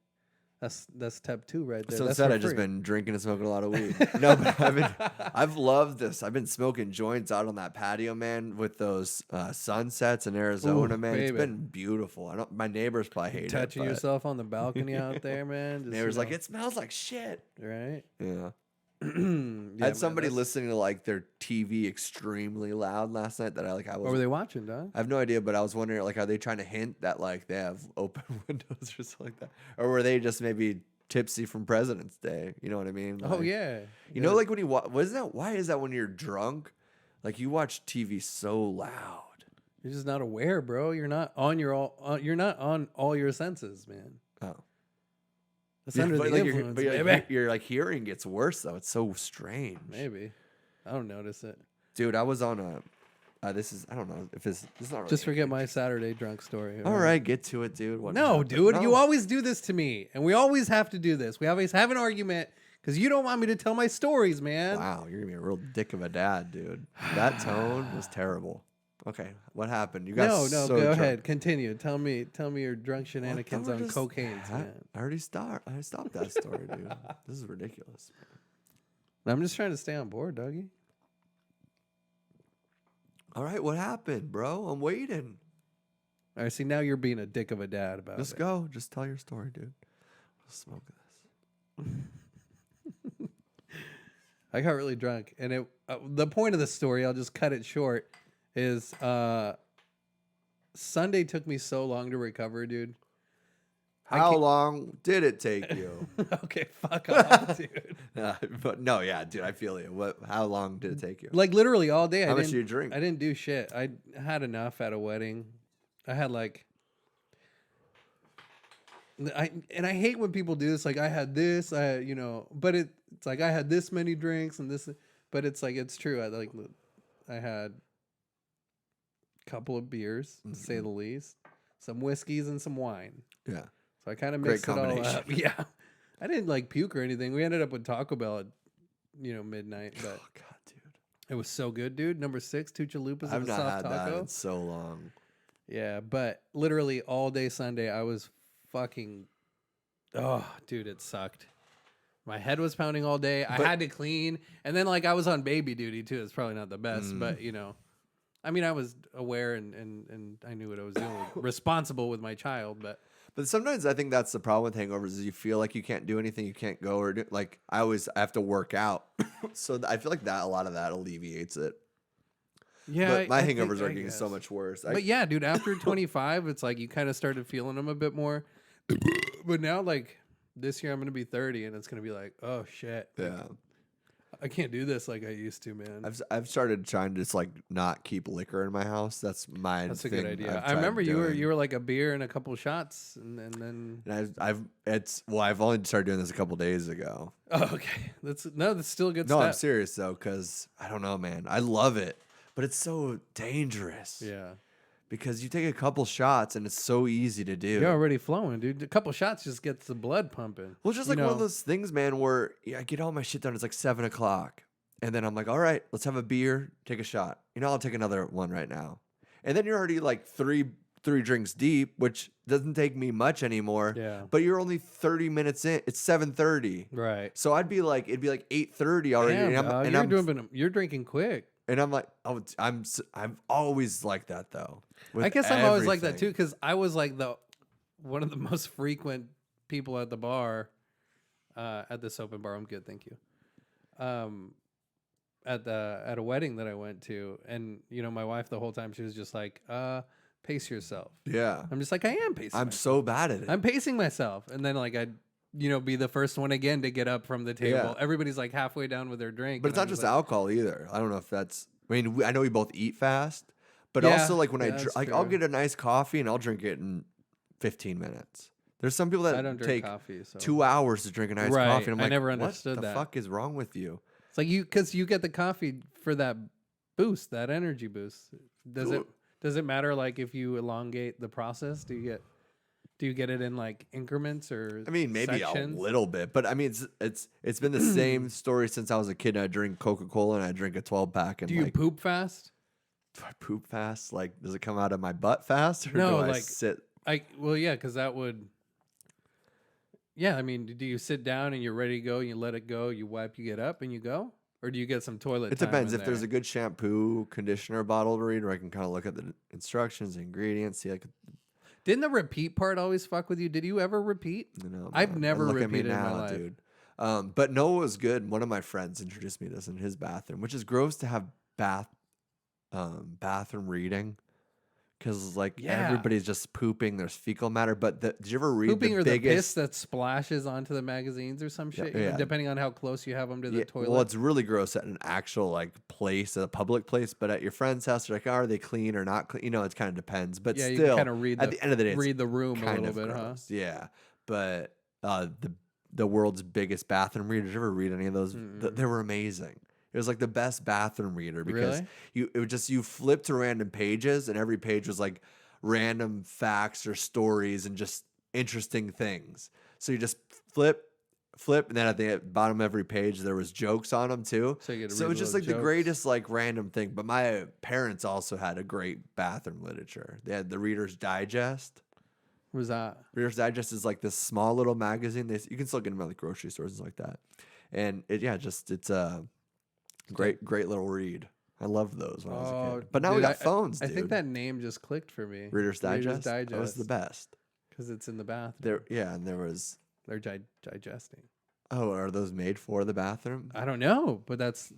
That's step 2 right there. So That's instead, for I've just free. been drinking and smoking a lot of weed. No, but I've loved this. I've been smoking joints out on that patio, man, with those sunsets in Arizona, Ooh, man. It's baby. been beautiful. My neighbors probably hate touching it. but yourself on the balcony out there, man. Just, Neighbors like, it smells like shit. right. Yeah. Yeah, I had somebody that's- listening to like their TV extremely loud last night that I What were was. they watching, dog? I have no idea, but I was wondering, like, are they trying to hint that like they have open windows or something like that, or were they just maybe tipsy from President's Day? You know what I mean? Oh Like, yeah. You know, like when you watch, why is that when you're drunk? Like you watch TV so loud. You're just not aware, bro. You're not on you're not on all your senses, man. Oh. It's under the influence, baby. Your like hearing gets worse though. It's so strange. Maybe. I don't notice it. Dude, I was on a. I don't know if this is not really. Just forget my Saturday drunk story. All right, get to it, dude. What No, happened? dude, No. you always do this to me, and we always have to do this. We always have an argument because you don't want me to tell my stories, man. Wow, you're gonna be a real dick of a dad, dude. That tone was terrible. Okay, what happened? You got No, so go drunk. ahead. Continue. Tell me your drunk Well, shenanigans we're on just- cocaine, I man. already stopped that story, dude. This is ridiculous. I'm just trying to stay on board, doggy. All right, what happened, bro? I'm waiting. All right, see, now you're being a dick of a dad about Just it. go. Just tell your story, dude. Let's smoke this. I got really drunk, and the point of the story, I'll just cut it short, is Sunday took me so long to recover, dude. How long did it take you? Okay, fuck off, dude. But no, yeah, dude, I feel you. How long did it take you? Like literally all day. How much did you drink? I didn't do shit. I had enough at a wedding. I had like, I hate when people do this. Like I had this, but it's like I had this many drinks and this, but it's like it's true. I had a couple of beers, to say the least, some whiskeys and some wine. Yeah. So I kind of Great mixed it all combination. up. Yeah, I didn't like puke or anything. We ended up with Taco Bell at midnight, but Oh God, dude. it was so good, dude. Number 6, two chalupas I've and a not soft had taco. that in so long. Yeah, but literally all day Sunday, I was fucking. Oh, dude, it sucked. My head was pounding all day. I had to clean, and then like I was on baby duty too. It's probably not the best, but you know, I mean, I was aware and I knew what I was doing, responsible with my child, but. But sometimes I think that's the problem with hangovers is you feel like you can't do anything, you can't go or do, like I have to work out, so I feel like that a lot of that alleviates it. Yeah, but my I hangovers think, are I getting guess. so much worse. But yeah, dude, after 25, it's like you kind of started feeling them a bit more. But now, like this year, I'm gonna be 30, and it's gonna be like, oh shit, like, Yeah. I can't do this like I used to, man. I've started trying to just like not keep liquor in my house. That's my That's a thing good idea. I've I remember tried you were like a beer and a couple shots, and then. And I've only started doing this a couple days ago. Oh, okay. That's still a good No, step. I'm serious though, because I don't know, man. I love it, but it's so dangerous. Yeah. Because you take a couple shots and it's so easy to do. You're already flowing, dude. A couple shots just gets the blood pumping. Well, just like one of those things, man, where I get all my shit done. It's like 7 o'clock. And then I'm like, all right, let's have a beer, take a shot. You know, I'll take another one right now. And then you're already like three drinks deep, which doesn't take me much anymore. Yeah. But you're only 30 minutes in. It's 7:30. Right. So it'd be like 8:30 already. Damn, you're drinking quick. And I'm like, I'm always like that though. I guess I'm always like that too, because I was like one of the most frequent people at the bar, at this open bar. I'm good, thank you. At a wedding that I went to, and you know, my wife the whole time she was just like, pace yourself. Yeah. I'm just like, I am pacing. I'm so bad at it. I'm pacing myself, and then like I'd be the first one again to get up from the table. Yeah. Everybody's like halfway down with their drink, But it's not just like, alcohol either. I don't know if that's. I mean, I know we both eat fast, but Yeah, also like when that's I'll true. get a nice coffee and I'll drink it in 15 minutes. There's some people I that don't drink take coffee, so 2 hours to drink a nice Right. coffee. And I'm I like, never what understood the that. fuck is wrong with you? it's like because you get the coffee for that boost, that energy boost. Does it matter like if you elongate the process? Do you get it in like increments or? I mean, maybe sections? a little bit, but I mean, it's been the same story since I was a kid. I drink Coca-Cola and I drink a 12-pack. And Do you like, poop fast? do I poop fast? Like, does it come out of my butt fast, or No, do I like- sit? Well, yeah, because that would. Yeah, I mean, do you sit down and you're ready to go? You let it go. You wipe. You get up and you go, or do you get some toilet? It time depends. in If there's there? a good shampoo, conditioner bottle to read, where I can kind of look at the instructions, the ingredients, see like, Didn't the repeat part always fuck with you? Did you ever repeat? you know. I've man, never look at me repeated in my now, life. dude. But Noah was good. One of my friends introduced me to this in his bathroom, which is gross to have bathroom reading. Because like Yeah. everybody's just pooping, there's fecal matter. But did you ever read Pooping the or biggest? the piss that splashes onto the magazines or some shit, yeah. depending on how close you have them to the toilet. Well, it's really gross at an actual like place, a public place. But at your friend's house, you're like, are they clean or not clean? You know, it kind of depends. But yeah, you still, can kind of read at the end of the day, read the room a kind little of bit, huh? gross. Yeah, but the world's biggest bathroom reader. Did you ever read any of those? They were amazing. It was like the best bathroom reader because Really? you flipped to random pages and every page was like random facts or stories and just interesting things. So you just flip, and then at the bottom of every page there was jokes on them too. So you get to So read it's just little like the jokes. greatest like random thing. But my parents also had a great bathroom literature. They had the Reader's Digest. What was that? Reader's Digest is like this small little magazine. You can still get them at like grocery stores and like that. And it's a great little read. I loved those when I was a kid. But now we dude, got phones, I dude. think that name just clicked for me. Reader's Digest. That was the best. because it's in the bathroom. And there was. They're digesting. Oh, are those made for the bathroom? I don't know, but that's.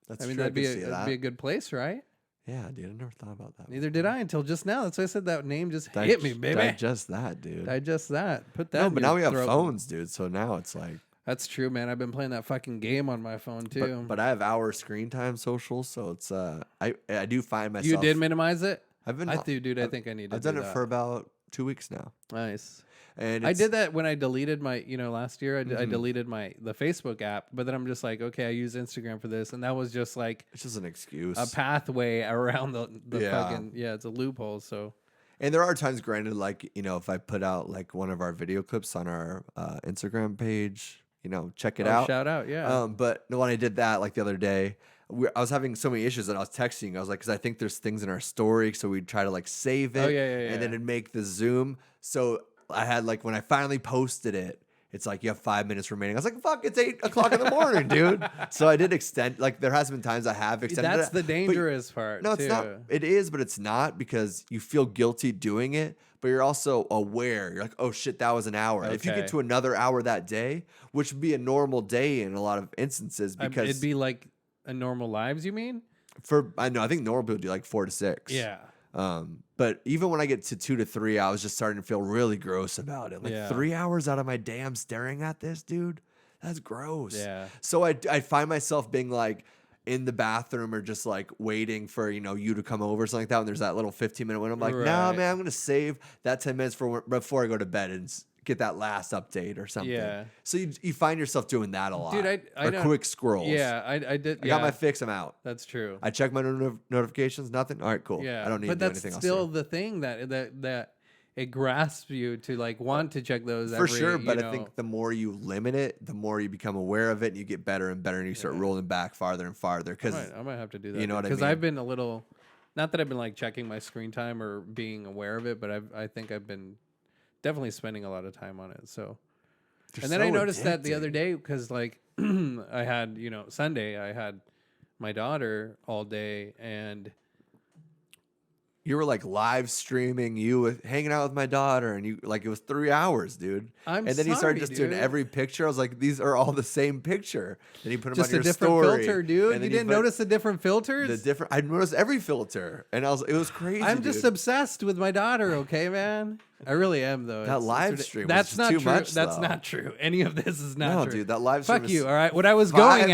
That's I mean, true. that'd be could see that'd be a good place, right? Yeah, dude. I never thought about that. Neither did I until just now. That's why I said that name just hit me, baby. Digest that, dude. Digest that. Put that. No, in but your now we have throat. phones, dude. So now it's like. That's true, man. I've been playing that fucking game on my phone too. But I have hour screen time social, so it's I do find myself. You did minimize it? I've been. I do, dude. I think I need to. I've done do it that. for about 2 weeks now. Nice. And I did that when I deleted my, last year I deleted the Facebook app, but then I'm just like, okay, I use Instagram for this, and that was just like It's just an excuse. a pathway around the Yeah. fucking it's a loophole. So And there are times, granted, like if I put out like one of our video clips on our Instagram page, check it out. Shout out, yeah. But when I did that like the other day, I was having so many issues that I was texting. I was like, because I think there's things in our story, so we'd try to like save it, and then it'd make the Zoom. So I had like when I finally posted it, it's like you have 5 minutes remaining. I was like, fuck, it's 8 o'clock in the morning, dude. So I did extend. Like there has been times I have extended. That's the dangerous part. No, it's not. It is, but it's not because you feel guilty doing it, but you're also aware. You're like, oh shit, that was an hour. If you get to another hour that day, which would be a normal day in a lot of instances, because it'd be like a normal lives. You mean? I think normal people do like 4 to 6. Yeah. But even when I get to 2 to 3, I was just starting to feel really gross about it. Like 3 hours out of my day, I'm staring at this, dude. That's gross. Yeah. So I find myself being like in the bathroom or just like waiting for, you to come over or something like that. And there's that little 15-minute window. I'm like, nah, man, I'm going to save that 10 minutes before I go to bed and get that last update or something. Yeah. So you find yourself doing that a lot. Dude, I quick scrolls. Yeah, I did. I got my fix. I'm out. That's true. I check my notifications. Nothing. All right, cool. Yeah. I don't need to do anything else. But that's still the thing that it grasps you to like want to check those. For sure. But I think the more you limit it, the more you become aware of it, and you get better and better, and you start rolling back farther and farther. Because I might have to do that. You know what I mean? Because I've been a little, not that I've been like checking my screen time or being aware of it, but I think I've been definitely spending a lot of time on it. So, and then I noticed that the other day because like I had Sunday I had my daughter all day, and you were like live streaming hanging out with my daughter, and you like it was 3 hours, dude. And then you started just doing every picture. I was like, these are all the same picture. Then you put them just on your a different story, filter, dude. You didn't notice the different filters? I noticed every filter, and it was crazy. I'm just obsessed with my daughter. Okay, man. I really am though. That live stream. That's not too true. Much, that's not true. Any of this is not true. No, dude. That live stream. Fuck you. All right. What I was going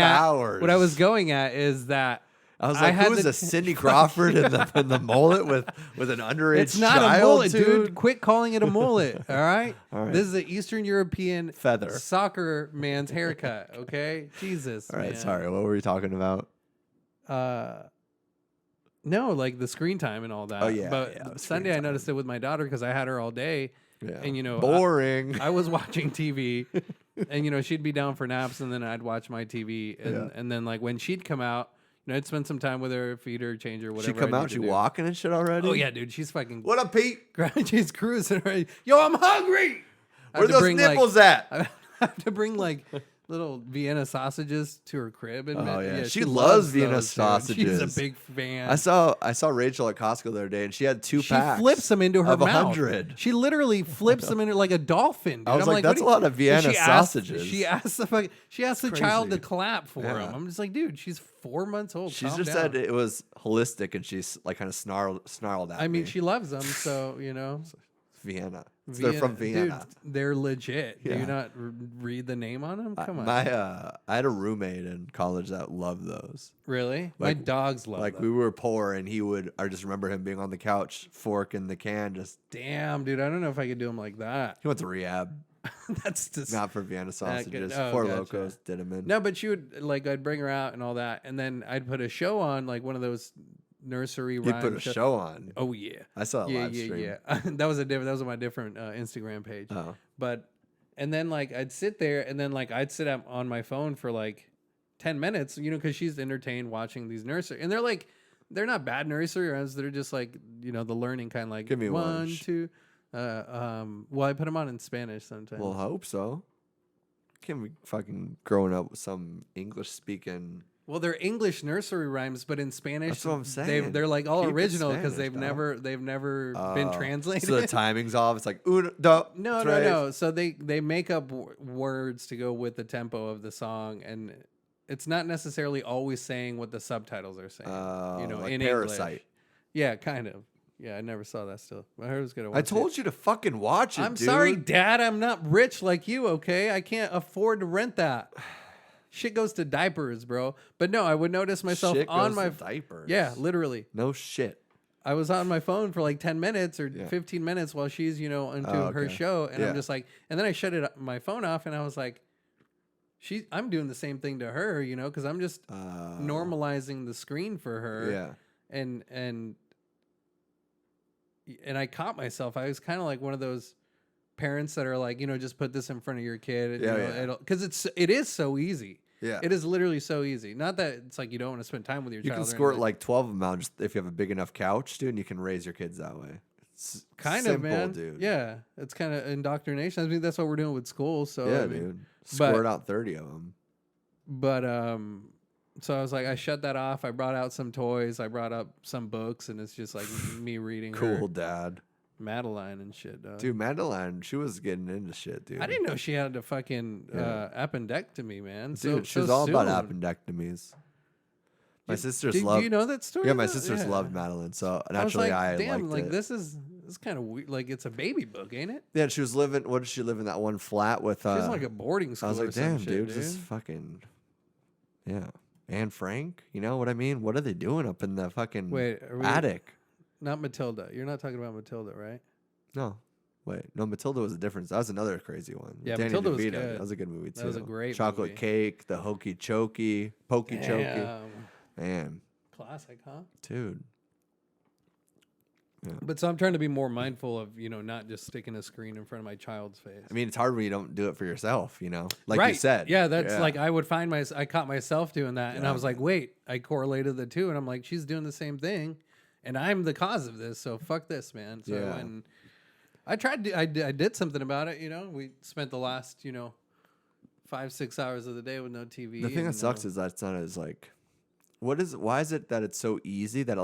at is that. I was like, who's a Cindy Crawford in the mullet with an underage child? It's not a mullet, dude. Quit calling it a mullet, all right? All right. This is an Eastern European feather soccer man's haircut, okay? Jesus, all right, man. Sorry, what were we talking about? No, like the screen time and all that. Oh, yeah. But Sunday I noticed it with my daughter because I had her all day. Yeah. And, boring. I was watching TV, and, she'd be down for naps, and then I'd watch my TV. And then, like, when she'd come out, I'd spend some time with her, feed her, change her, whatever. She come out, she walking and shit already? Oh, yeah, dude. She's fucking... What up, Pete? She's cruising right. Yo, I'm hungry! Where those nipples at? I have to bring, like, little Vienna sausages to her crib. And she loves Vienna sausages. She's a big fan. I saw Rachel at Costco the other day, and she had 2 packs. She flips them into her mouth. 100. She literally flips them into like a dolphin. Dude. I was like, that's a lot of Vienna sausages. She asked the child to clap for him. I'm just like, dude, she's 4 months old. She just said it was holistic, and she's like kind of snarled at me. I mean, she loves them, so Vienna. They're from Vienna. Dude, they're legit. Yeah. Do you not read the name on them? Come on. I had a roommate in college that loved those. Really? My dogs love them. Like we were poor, and I just remember him being on the couch, fork in the can, just. Damn, dude. I don't know if I could do them like that. He went to rehab. That's just not for Vienna sausages. Four Locos did him in. No, but she would I'd bring her out and all that, and then I'd put a show on, like one of those nursery rhyme. You put a show on. Oh yeah, I saw a live stream. Yeah. That was on my different Instagram page. Oh. But and then like I'd sit there, and then like I'd sit up on my phone for like 10 minutes, because she's entertained watching these nursery, and they're not bad nursery rhymes. They're just like the learning kind, like give me 1, 2. Well, I put them on in Spanish sometimes. Well, I hope so. Can't be fucking growing up with some English speaking. Well, they're English nursery rhymes, but in Spanish, that's what I'm saying. They're like all original because they've never been translated. So the timing's off. It's like uno, dos, no. So they make up words to go with the tempo of the song, and it's not necessarily always saying what the subtitles are saying. Like in Parasite. English. Yeah, kind of. Yeah, I never saw that still. I heard it was gonna watch I told you to fucking watch it, I'm dude. sorry, Dad. I'm not rich like you, okay? I can't afford to rent that. Shit goes to diapers, bro. But no, I would notice myself on my diapers. Yeah, literally. No shit. I was on my phone for like 10 minutes or 15 minutes while she's, into her show, and I'm just like, and then I shut my phone off, and I was like, I'm doing the same thing to her, because I'm just normalizing the screen for her. Yeah. And I caught myself. I was kind of like one of those parents that are like, just put this in front of your kid. Because it is so easy. Yeah. It is literally so easy. Not that it's like you don't want to spend time with your You child. can squirt like 12 of them out just if you have a big enough couch, dude, and you can raise your kids that way. It's kind simple, of, man. dude. Yeah, it's kind of indoctrination. I mean, that's what we're doing with school. So Yeah, I mean, dude. Squirt out 30 of them. But so I was like, I shut that off. I brought out some toys. I brought up some books, and it's just like me reading. Cool, dad. Madeline and shit, dog. Dude, Madeline, she was getting into shit, dude. I didn't know she had a fucking appendectomy, man. Dude, she so was all soon. about appendectomies. My sisters do loved. you know that story? Yeah, my sisters loved Madeline, so naturally I damn, liked it. This is kind of weird. Like it's a baby book, ain't it? Yeah, she was living. What did she live in that one flat with? She was like a boarding school. I was like, or some damn, shit, dude, this is fucking. Yeah, Anne Frank. You know what I mean? What are they doing up in the fucking attic? Not Matilda. You're not talking about Matilda, right? No. Wait, no, Matilda was a difference. That was another crazy one. Yeah, Danny Matilda was DeVito. good. That was a good movie too. That was a great chocolate movie. cake, the hokey chokey, pokey chokey. Man, classic, huh? Dude. Yeah. But so I'm trying to be more mindful of, not just sticking a screen in front of my child's face. I mean, it's hard when you don't do it for yourself, like right. you said. Yeah, that's like I would find I caught myself doing that, and I was like, wait, I correlated the two, and I'm like, she's doing the same thing, and I'm the cause of this, so fuck this, man. So when I tried to, I did something about it, we spent the last, 5-6 hours of the day with no TV. The thing that sucks is that it's not as like, why is it that it's so easy that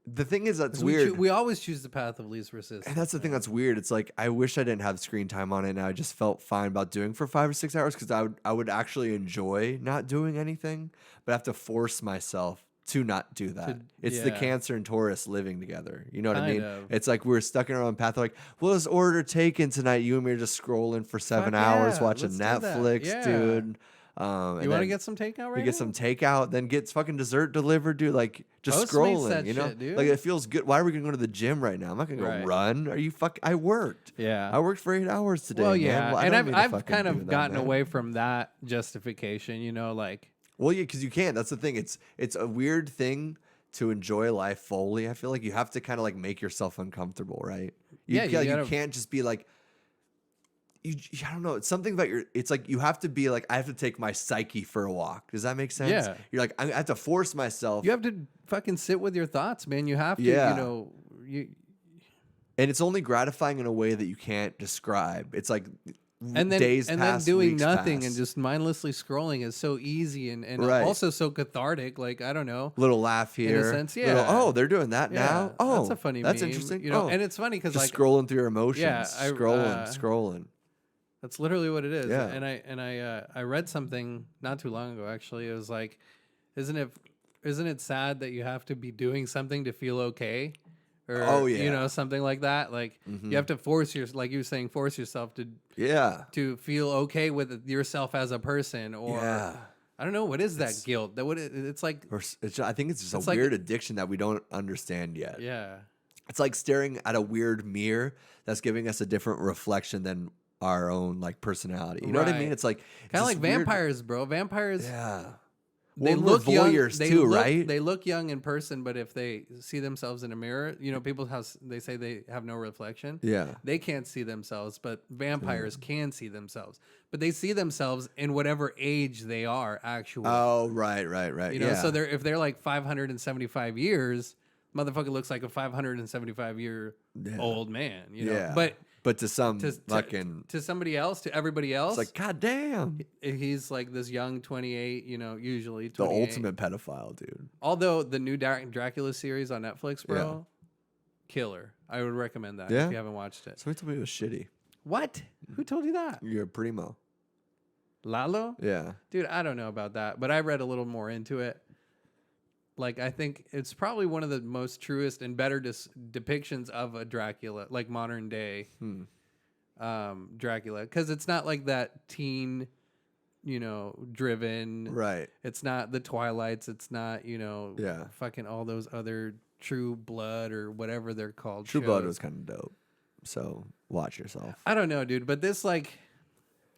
the thing is that's weird. We always choose the path of least resistance. And that's the thing that's weird. It's like, I wish I didn't have screen time on it and I just felt fine about doing for 5 or 6 hours because I would actually enjoy not doing anything, but I have to force myself to not do that. It's the Cancer and Taurus living together. You know what I mean? It's like we're stuck in our own path. Like, well, is order taken tonight? You and me are just scrolling for 7 hours watching Netflix, dude. You want to get some takeout right now? Get some takeout, then get fucking dessert delivered, dude. Like, just scrolling, shit, dude. Like, it feels good. Why are we going to go to the gym right now? I'm not going to go run. Are you I worked. Yeah. I worked for 8 hours today, well, man. Well, and I've kind of gotten away from that justification, like. Well, yeah, because you can't. That's the thing. It's a weird thing to enjoy life fully. I feel like you have to kind of like make yourself uncomfortable, right? You can't just be like, I don't know. It's something about it's like you have to be like, I have to take my psyche for a walk. Does that make sense? Yeah. You're like, I have to force myself. You have to fucking sit with your thoughts, man. You have to, And it's only gratifying in a way that you can't describe. It's like days pass, then doing nothing pass. and just mindlessly scrolling is so easy and also so cathartic. Like, I don't know. Little laugh here. In a sense, yeah. They're doing that now. Oh, that's a funny that's meme, interesting. And it's funny because just like scrolling through your emotions. Yeah, scrolling. That's literally what it is. Yeah. And I read something not too long ago. Actually, it was like, isn't it sad that you have to be doing something to feel okay? Or, something like that. Like you have to force like you were saying, force yourself to feel okay with yourself as a person. Or I don't know, what is that guilt? It's like I think it's just a weird addiction that we don't understand yet. Yeah, it's like staring at a weird mirror that's giving us a different reflection than our own like personality. You know what I mean? It's like kind of like vampires, bro. Vampires. Yeah. They look voyeurs young, right? They look young in person, but if they see themselves in a mirror, people they say they have no reflection. Yeah, they can't see themselves, but vampires can see themselves. But they see themselves in whatever age they are. Actually. Oh, right. So if they're like 575 years, motherfucker looks like a 575 year old man. But to somebody else, to everybody else, it's like, God damn. He's like this young 28, usually 28. The ultimate pedophile, dude. Although the new Dracula series on Netflix, bro, killer. I would recommend that if you haven't watched it. Somebody told me it was shitty. What? Who told you that? You're primo. Lalo? Yeah. Dude, I don't know about that, but I read a little more into it. Like, I think it's probably one of the most truest and better depictions of a Dracula, like modern day Dracula. Because it's not like that teen, driven. Right. It's not the Twilights. It's not, fucking all those other True Blood or whatever they're called. True Blood was kind of dope. So watch yourself. I don't know, dude. But this, like,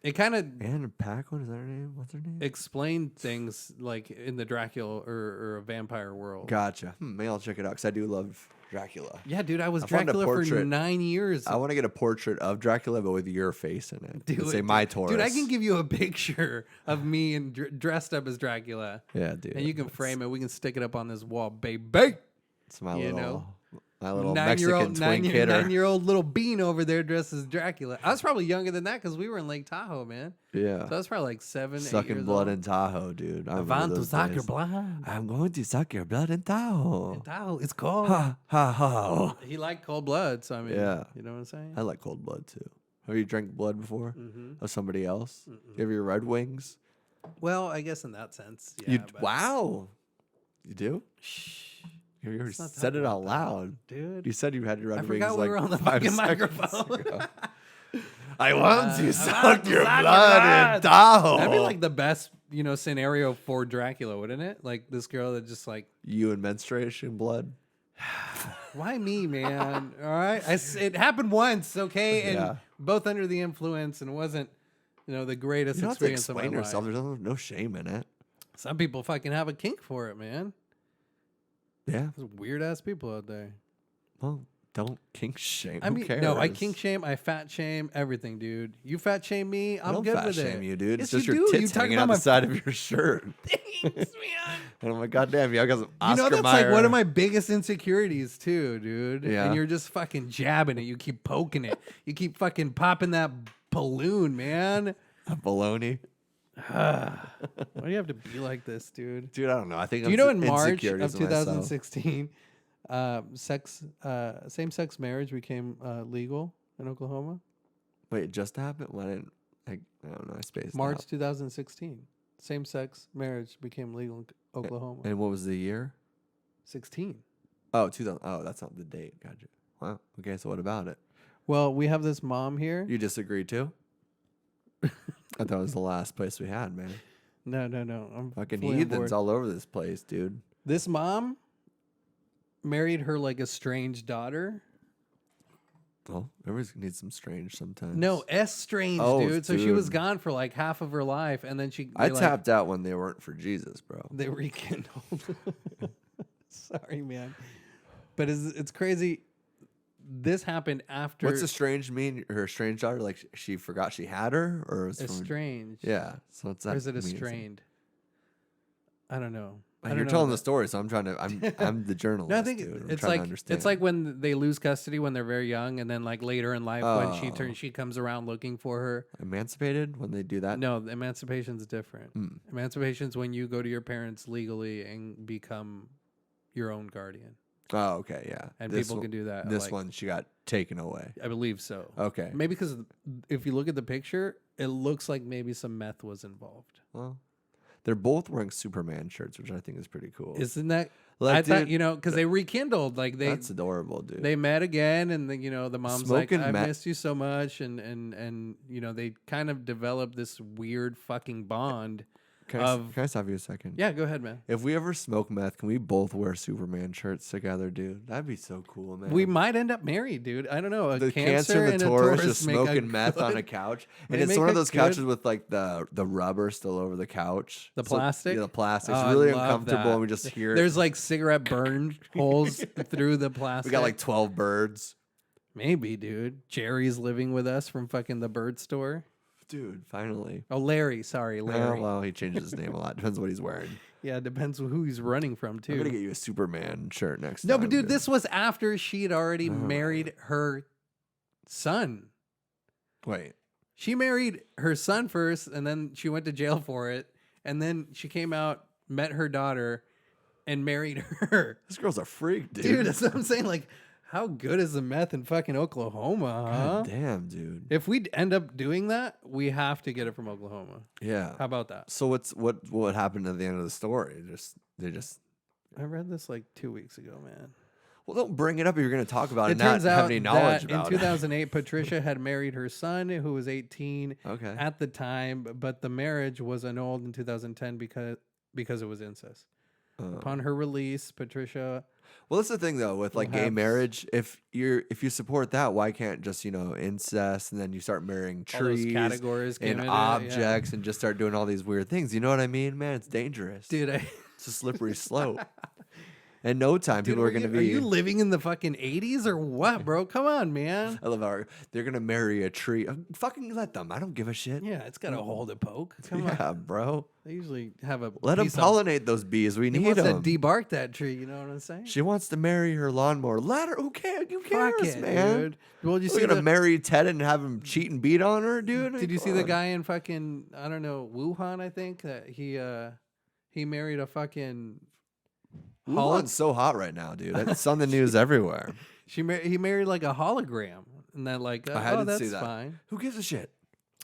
It kind of Anne Paquin, is that her name? What's her name? explained things like in the Dracula or a vampire world. Gotcha. Maybe I'll check it out because I do love Dracula. Yeah, dude, I was I found a Dracula for portrait. 9 years. I want to get a portrait of Dracula, but with your face in it. Do And say it, my dude. Taurus. Dude, I can give you a picture of me and dressed up as Dracula. Yeah, dude. And you can frame it. We can stick it up on this wall, baby. It's my You little, know? my little Mexican twin kidder. 9-year-old little bean over there dressed as Dracula. I was probably younger than that because we were in Lake Tahoe, man. Yeah. So I was probably like 7, 8 Sucking years blood old. in Tahoe, dude. I want to suck your blood. I'm going to suck your blood in Tahoe. In Tahoe, it's cold. Ha, ha, ha. He liked cold blood, so I mean, Yeah. you know what I'm saying? I like cold blood, too. Have you drank blood before? Mm-hmm. Of somebody else? You have your Red Wings? Well, I guess in that sense, yeah. You but- Wow. You do? Shh. You already Let's not said talk it out about that, loud. dude. You said you had your Red I Wings forgot we like were on the 5 fucking seconds microphone. ago. I want to I suck want to your suck your blood in blood. Tahoe. That'd be like the best, scenario for Dracula, wouldn't it? Like this girl that just like, you and menstruation blood. why me, man? All right, it happened once, okay, and Yeah. both under the influence, and it wasn't, the greatest You don't have to experience of my explain life. yourself. There's no shame in it. Some people fucking have a kink for it, man. Yeah. There's weird ass people out there. Well, don't kink shame. I Who mean, cares? no, I kink shame, I fat shame, everything, dude. You fat shame me, I I'm don't good fat with shame it. you, dude. Yes, It's just you your do. tits You talk hanging about out my the side of your shirt. Thanks, man. And I'm like, goddamn, yeah, I got some Oscar That's Mayer. like one of my biggest insecurities too, dude. Yeah. And you're just fucking jabbing it. You keep poking it. You keep fucking popping that balloon, man. baloney. Why do you have to be like this, dude? Dude, I don't know. I think Do you know in I'm March insecurities of in myself. 2016, same-sex marriage became legal in Oklahoma? Wait, it just happened? When I don't know. I spaced March out. 2016. Same-sex marriage became legal in Oklahoma. And what was the year? 16. Oh, 2000. Oh, that's not the date. Gotcha. Wow. Okay, so what about it? Well, we have this mom here. You disagree too? I thought it was the last place we had, man. No. I'm Fucking fully on heathens board. all over this place, dude. This mom married her like estranged daughter. Well, everybody needs some strange sometimes. No, estranged, Oh, dude. So she was dude. gone for like half of her life, and then I they, tapped out when they weren't for Jesus, bro. They rekindled. Sorry, man, but it's crazy. This happened after. What's estranged mean? Her estranged daughter, like she forgot she had her, or it's from, estranged? yeah. So what's that? Or is it mean? estrained? I don't know. You're telling the story, so I'm trying to. I'm the journalist. No, I think dude. I'm it's trying like to understand. it's like when they lose custody when they're very young, and then like later in life when Oh. she comes around looking for her. emancipated when they do that. No, emancipation's different. Emancipation's when you go to your parents legally and become your own guardian. Oh, okay, yeah. And This people one- can do that. This like, one, she got taken away. I believe so. Okay. Maybe because if you look at the picture, it looks like maybe some meth was involved. Well, they're both wearing Superman shirts, which I think is pretty cool. Isn't that? Like, I thought dude, because they rekindled. Like that's adorable, dude. they met again, and the mom's Smoking like, "I meth- missed you so much," and they kind of developed this weird fucking bond. Can I stop you a second? Yeah, go ahead, man. If we ever smoke meth, can we both wear Superman shirts together, dude? That'd be so cool, man. We might end up married, dude. I don't know. A the Cancer and the a Taurus just make a smoking meth on a good- couch, they and it's make one of a those good- couches with like the rubber still over the couch. The So- plastic? yeah, the plastic. Oh, It's I really love uncomfortable, that. and we just hear it. There's like cigarette burn holes through the plastic. We got like 12 birds. Maybe, dude. Jerry's living with us from fucking the bird store. Dude, finally. Oh, Larry. Sorry, Larry. Well, he changes his name a lot. Depends what he's wearing. Yeah, it depends who he's running from, I'm too. gonna get you a Superman shirt next No, time. but dude, this was after she had already Oh. married her son. Wait. She married her son first, and then she went to jail for it. And then she came out, met her daughter, and married her. This girl's a freak, dude. Dude, that's what I'm saying. Like, how good is the meth in fucking Oklahoma, huh? God damn, dude. If we end up doing that, we have to get it from Oklahoma. Yeah. How about that? So what happened at the end of the story? They just I read this like 2 weeks ago, man. well, don't bring it up if you're going to talk about it. It And not turns have out any knowledge that in about it. 2008, Patricia had married her son, who was 18 Okay. at the time, but the marriage was annulled in 2010 because it was incest. Upon her release, Patricia. Well, that's the thing though with like gay marriage. If you support that, why can't just incest and then you start marrying trees categories and objects and just start doing all these weird things? You know what I mean, man? It's dangerous, dude. It's a slippery slope. In no time, people are going to be. Are you living in the fucking 80s or what, bro? Come on, man. I love how they're going to marry a tree. Fucking let them. I don't give a shit. Yeah, it's got a hole to poke. Come on. Bro. They usually have a. Let them pollinate those bees. We need them. He wants to debark that tree. You know what I'm saying? She wants to marry her lawnmower. Let her. Who cares? Who cares, man? Dude. Well, you see, going to marry Ted and have him cheat and beat on her, dude? Did you see the guy in fucking I don't know Wuhan? I think that he married a fucking. Wuhan's so hot right now, dude. It's on the news everywhere. He married like a hologram, and then like, that's see that. Fine. Who gives a shit?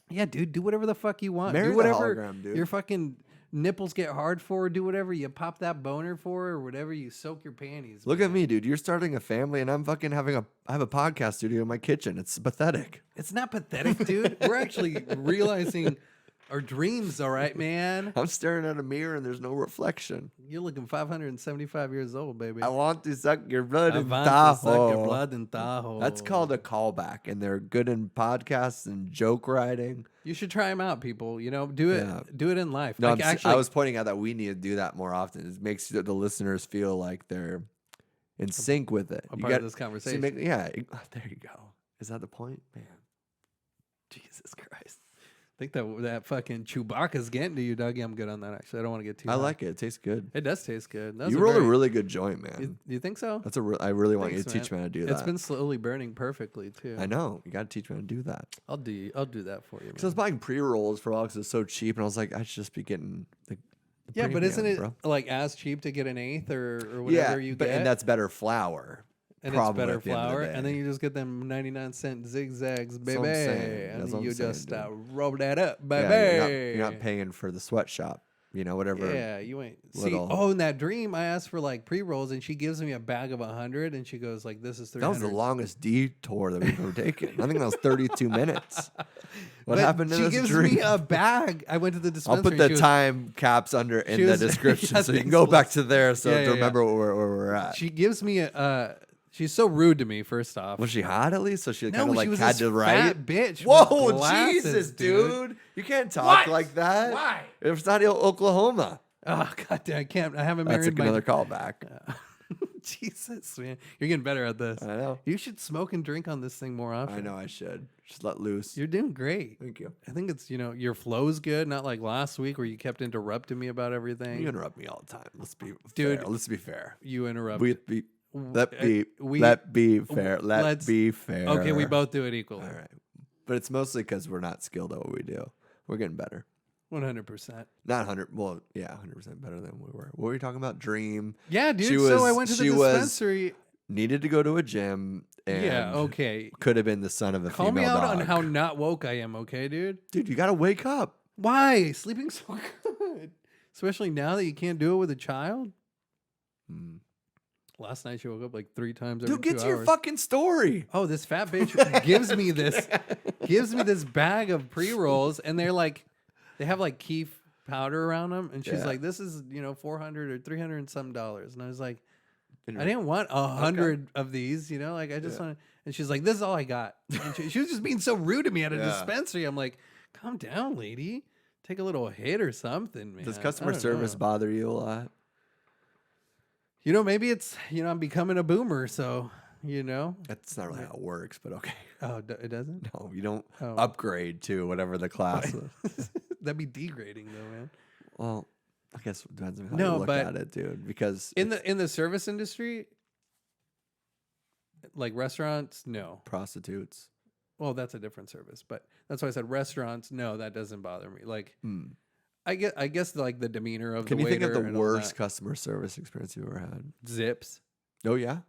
Yeah, dude, do whatever the fuck you want. Marry do whatever the hologram, dude. Your fucking nipples get hard for. Do whatever you pop that boner for, or whatever you soak your panties. Look at me, dude. You're starting a family, and I'm fucking I have a podcast studio in my kitchen. It's pathetic. It's not pathetic, dude. We're actually realizing. Our dreams, all right, man. I'm staring at a mirror and there's no reflection. You're looking 575 years old, baby. I want to suck your blood in Tahoe. To suck your blood in Tahoe. That's called a callback, and they're good in podcasts and joke writing. You should try them out, people. Do it. Do it in life. No, I was pointing out that we need to do that more often. It makes the listeners feel like they're in sync with it. A part of this conversation. There you go. Is that the point, man? Jesus Christ. I think that fucking Chewbacca's getting to you, Dougie. I'm good on that, actually. I don't want to get too high. like it. It tastes good. It does taste good. You rolled a really good joint, man. You think so? I really want you to teach me how to do that. It's been slowly burning perfectly, too. I know. You got to teach me how to do that. I'll do that for you, man. Because I was buying pre-rolls for a while because it's so cheap, and I was like, I should just be getting the yeah, but isn't it like as cheap to get an eighth or whatever you get? And that's better flour. And it's better flour, and then you just get them 99-cent zigzags, baby, and then you just roll that up, baby. Yeah, you're not paying for the sweatshop, whatever. Yeah, you ain't. See, in that dream, I asked for like pre-rolls, and she gives me a bag of 100, and she goes like, "This is 300." That was the longest detour that we've ever taken. I think that was 32 minutes. What happened to this dream? She gives me a bag. I went to the dispensary. I'll put the time caps in the description so you can go back to there to remember where we're at. She gives me she's so rude to me, first off. Was she hot at least? So she kind of like had to write? Fat bitch. Whoa, glasses, Jesus, dude. You can't talk like that. Why? It's not Oklahoma. Oh, God damn, I can't. I haven't That's married another callback. Jesus, man. You're getting better at this. I know. You should smoke and drink on this thing more often. I know I should. Just let loose. You're doing great. Thank you. I think it's, your flow's good, not like last week where you kept interrupting me about everything. You interrupt me all the time. Let's be fair. Let's be fair. You interrupt. Let be fair. Let's be fair. Okay, we both do it equally. All right. But it's mostly because we're not skilled at what we do. We're getting better. 100%. Not 100. Well, yeah, 100% better than we were. What were you talking about? Dream. Yeah, dude. So I went to the dispensary. Needed to go to a gym. And yeah, okay. Could have been the son of a female dog. Call me out on how not woke I am, okay, dude? Dude, you got to wake up. Why? Sleeping so good. Especially now that you can't do it with a child. Last night she woke up like 3 times every 2 hours. Dude, get to your fucking story. Oh, this fat bitch gives me this bag of pre-rolls, and they have like keef powder around them, and she's like, "This is $400 or $300 and some dollars," and I was like, "I didn't want 100 of these, I just wanted." And she's like, "This is all I got." And she was just being so rude to me at a dispensary. I'm like, "Calm down, lady. Take a little hit or something, man." Does customer service bother you a lot? Maybe it's, I'm becoming a boomer, so, That's not really how it works, but okay. Oh, it doesn't? No, you don't upgrade to whatever the class is. That'd be degrading, though, man. Well, I guess it depends on how you look at it, dude. Because in the service industry, like restaurants, no. Prostitutes. Well, that's a different service, but that's why I said restaurants, no, that doesn't bother me. Like... I guess like the demeanor of the waiter. Can you think of the worst customer service experience you've ever had? Zips. Oh, yeah?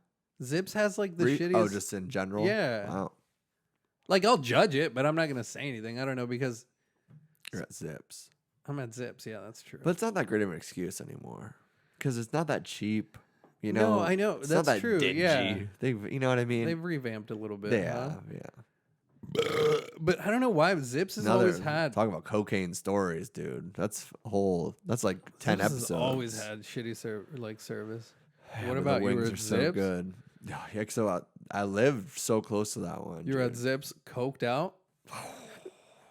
Zips has like the shittiest... Oh, just in general? Yeah. Wow. Like I'll judge it, but I'm not going to say anything. I don't know because... You're at Zips. I'm at Zips. Yeah, that's true. But it's not that great of an excuse anymore. Because it's not that cheap. No, I know. It's that's not that true. dingy. Yeah. You know what I mean? They've revamped a little bit. Yeah. But I don't know why Zips has always had. Talk about cocaine stories, dude. That's like 10 Zips episodes. has always had shitty service. Yeah, What but about the you? wings Were are at so Zips? good. Yeah, so I lived so close to that one. You were at Zips, coked out.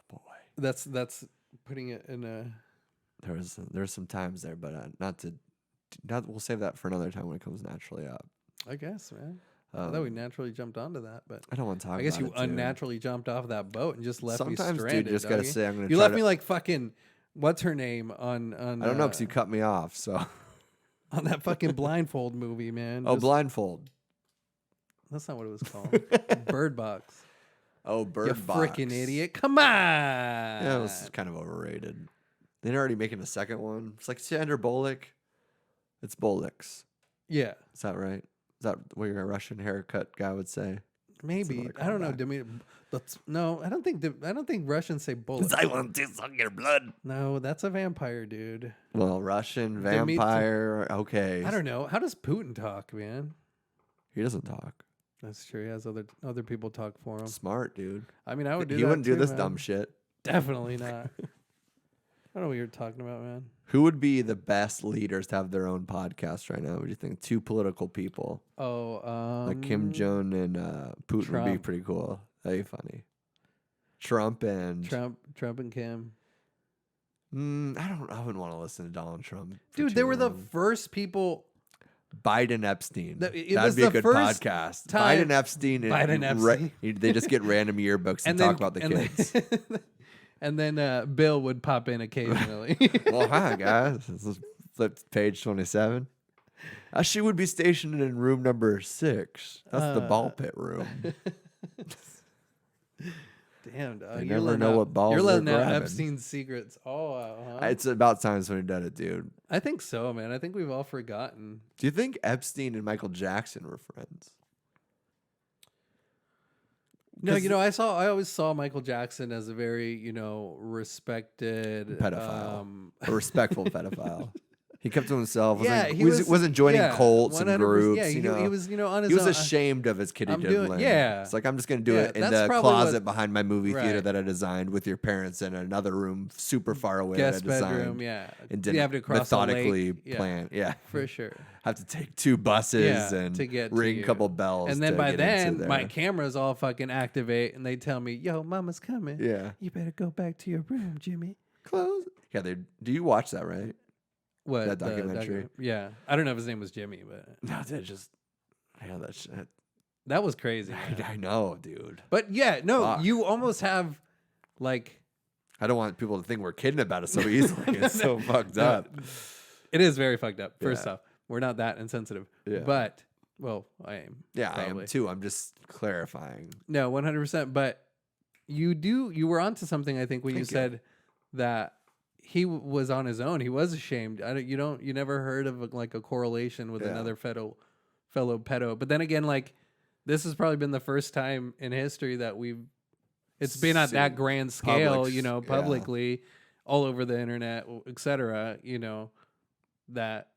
Boy, That's putting it in a. There's some times there, but not. We'll save that for another time when it comes naturally up. I guess, man. I thought we naturally jumped onto that, but I don't want to talk. I guess about you it, too. unnaturally jumped off that boat and just left me Sometimes, stranded. dude, you just gotta doggy. say I'm gonna. You try left to, me like fucking. What's her name on? I don't know because you cut me off. So on that fucking blindfold movie, man. oh, blindfold. That's not what it was called. Bird Box. Oh, Bird Box. You freaking idiot! Come on. Yeah, it was kind of overrated. They're already making a second one. It's like Sandra Bullock. It's Bullock's. Yeah. Is that right? Is that what your Russian haircut guy would say? Maybe. I don't know. No, I don't think Russians say bullet. I want to suck your blood. No, that's a vampire, dude. Well, Russian vampire. Okay. I don't know. How does Putin talk, man? He doesn't talk. That's true. He has other people talk for him. Smart, dude. I mean, I would do He that wouldn't do too, this man. dumb shit. Definitely not. I don't know what you're talking about, man. Who would be the best leaders to have their own podcast right now? What do you think? Two political people. Oh, Like Kim Jong and Putin would be Trump. pretty cool. That'd be funny. Trump and Kim. I wouldn't want to listen to Donald Trump. Dude, they were the first people. Biden Epstein. It That'd was be a the good first podcast. time- Biden Epstein. They just get random yearbooks and talk about the kids. And then Bill would pop in occasionally. Well, hi guys. This is flip to page 27. She would be stationed in room number 6. That's the ball pit room. Damn, dog. They never know what balls You're they're letting out grabbing. Epstein's secrets all out, huh? It's about time somebody done it, dude. I think so, man. I think we've all forgotten. Do you think Epstein and Michael Jackson were friends? No, I always saw Michael Jackson as a very, respected Pedophile. A respectful pedophile. He kept to himself. He wasn't joining cults and 100%. groups. Yeah, he was, on his he was own. ashamed of his kitty I'm diddling. doing- yeah. It's like, I'm just going to do Yeah, it in that's the probably closet behind my movie theater Right. that I designed with your parents in another room super far away Guest that I designed. bedroom, yeah. And You have to didn't cross a methodically lake. plan. Yeah. For sure. Have to take 2 buses and to get to ring a you. couple bells. And then to by get then, into my there. cameras all fucking activate, and they tell me, "Yo, Mama's coming. Yeah. You better go back to your room, Jimmy." Close. Yeah, do you watch that, right? What That documentary? Yeah, I don't know if his name was Jimmy, but No, that just that shit. that was crazy. man. I know, dude. But yeah, no, Fuck. you almost have like I don't want people to think we're kidding about it so easily. It's so fucked up. It is very fucked up. First Yeah. off, we're not that insensitive. Yeah. But well, I am. Yeah, I probably. am too. I'm just clarifying. No, 100%. But you were onto something. I think when you Thank you. said that he was on his own. He was ashamed. You never heard of a correlation with Yeah. another fellow pedo. But then again, like this has probably been the first time in history that it's been at that Seen grand scale, yeah. publicly, all over the internet, etc. That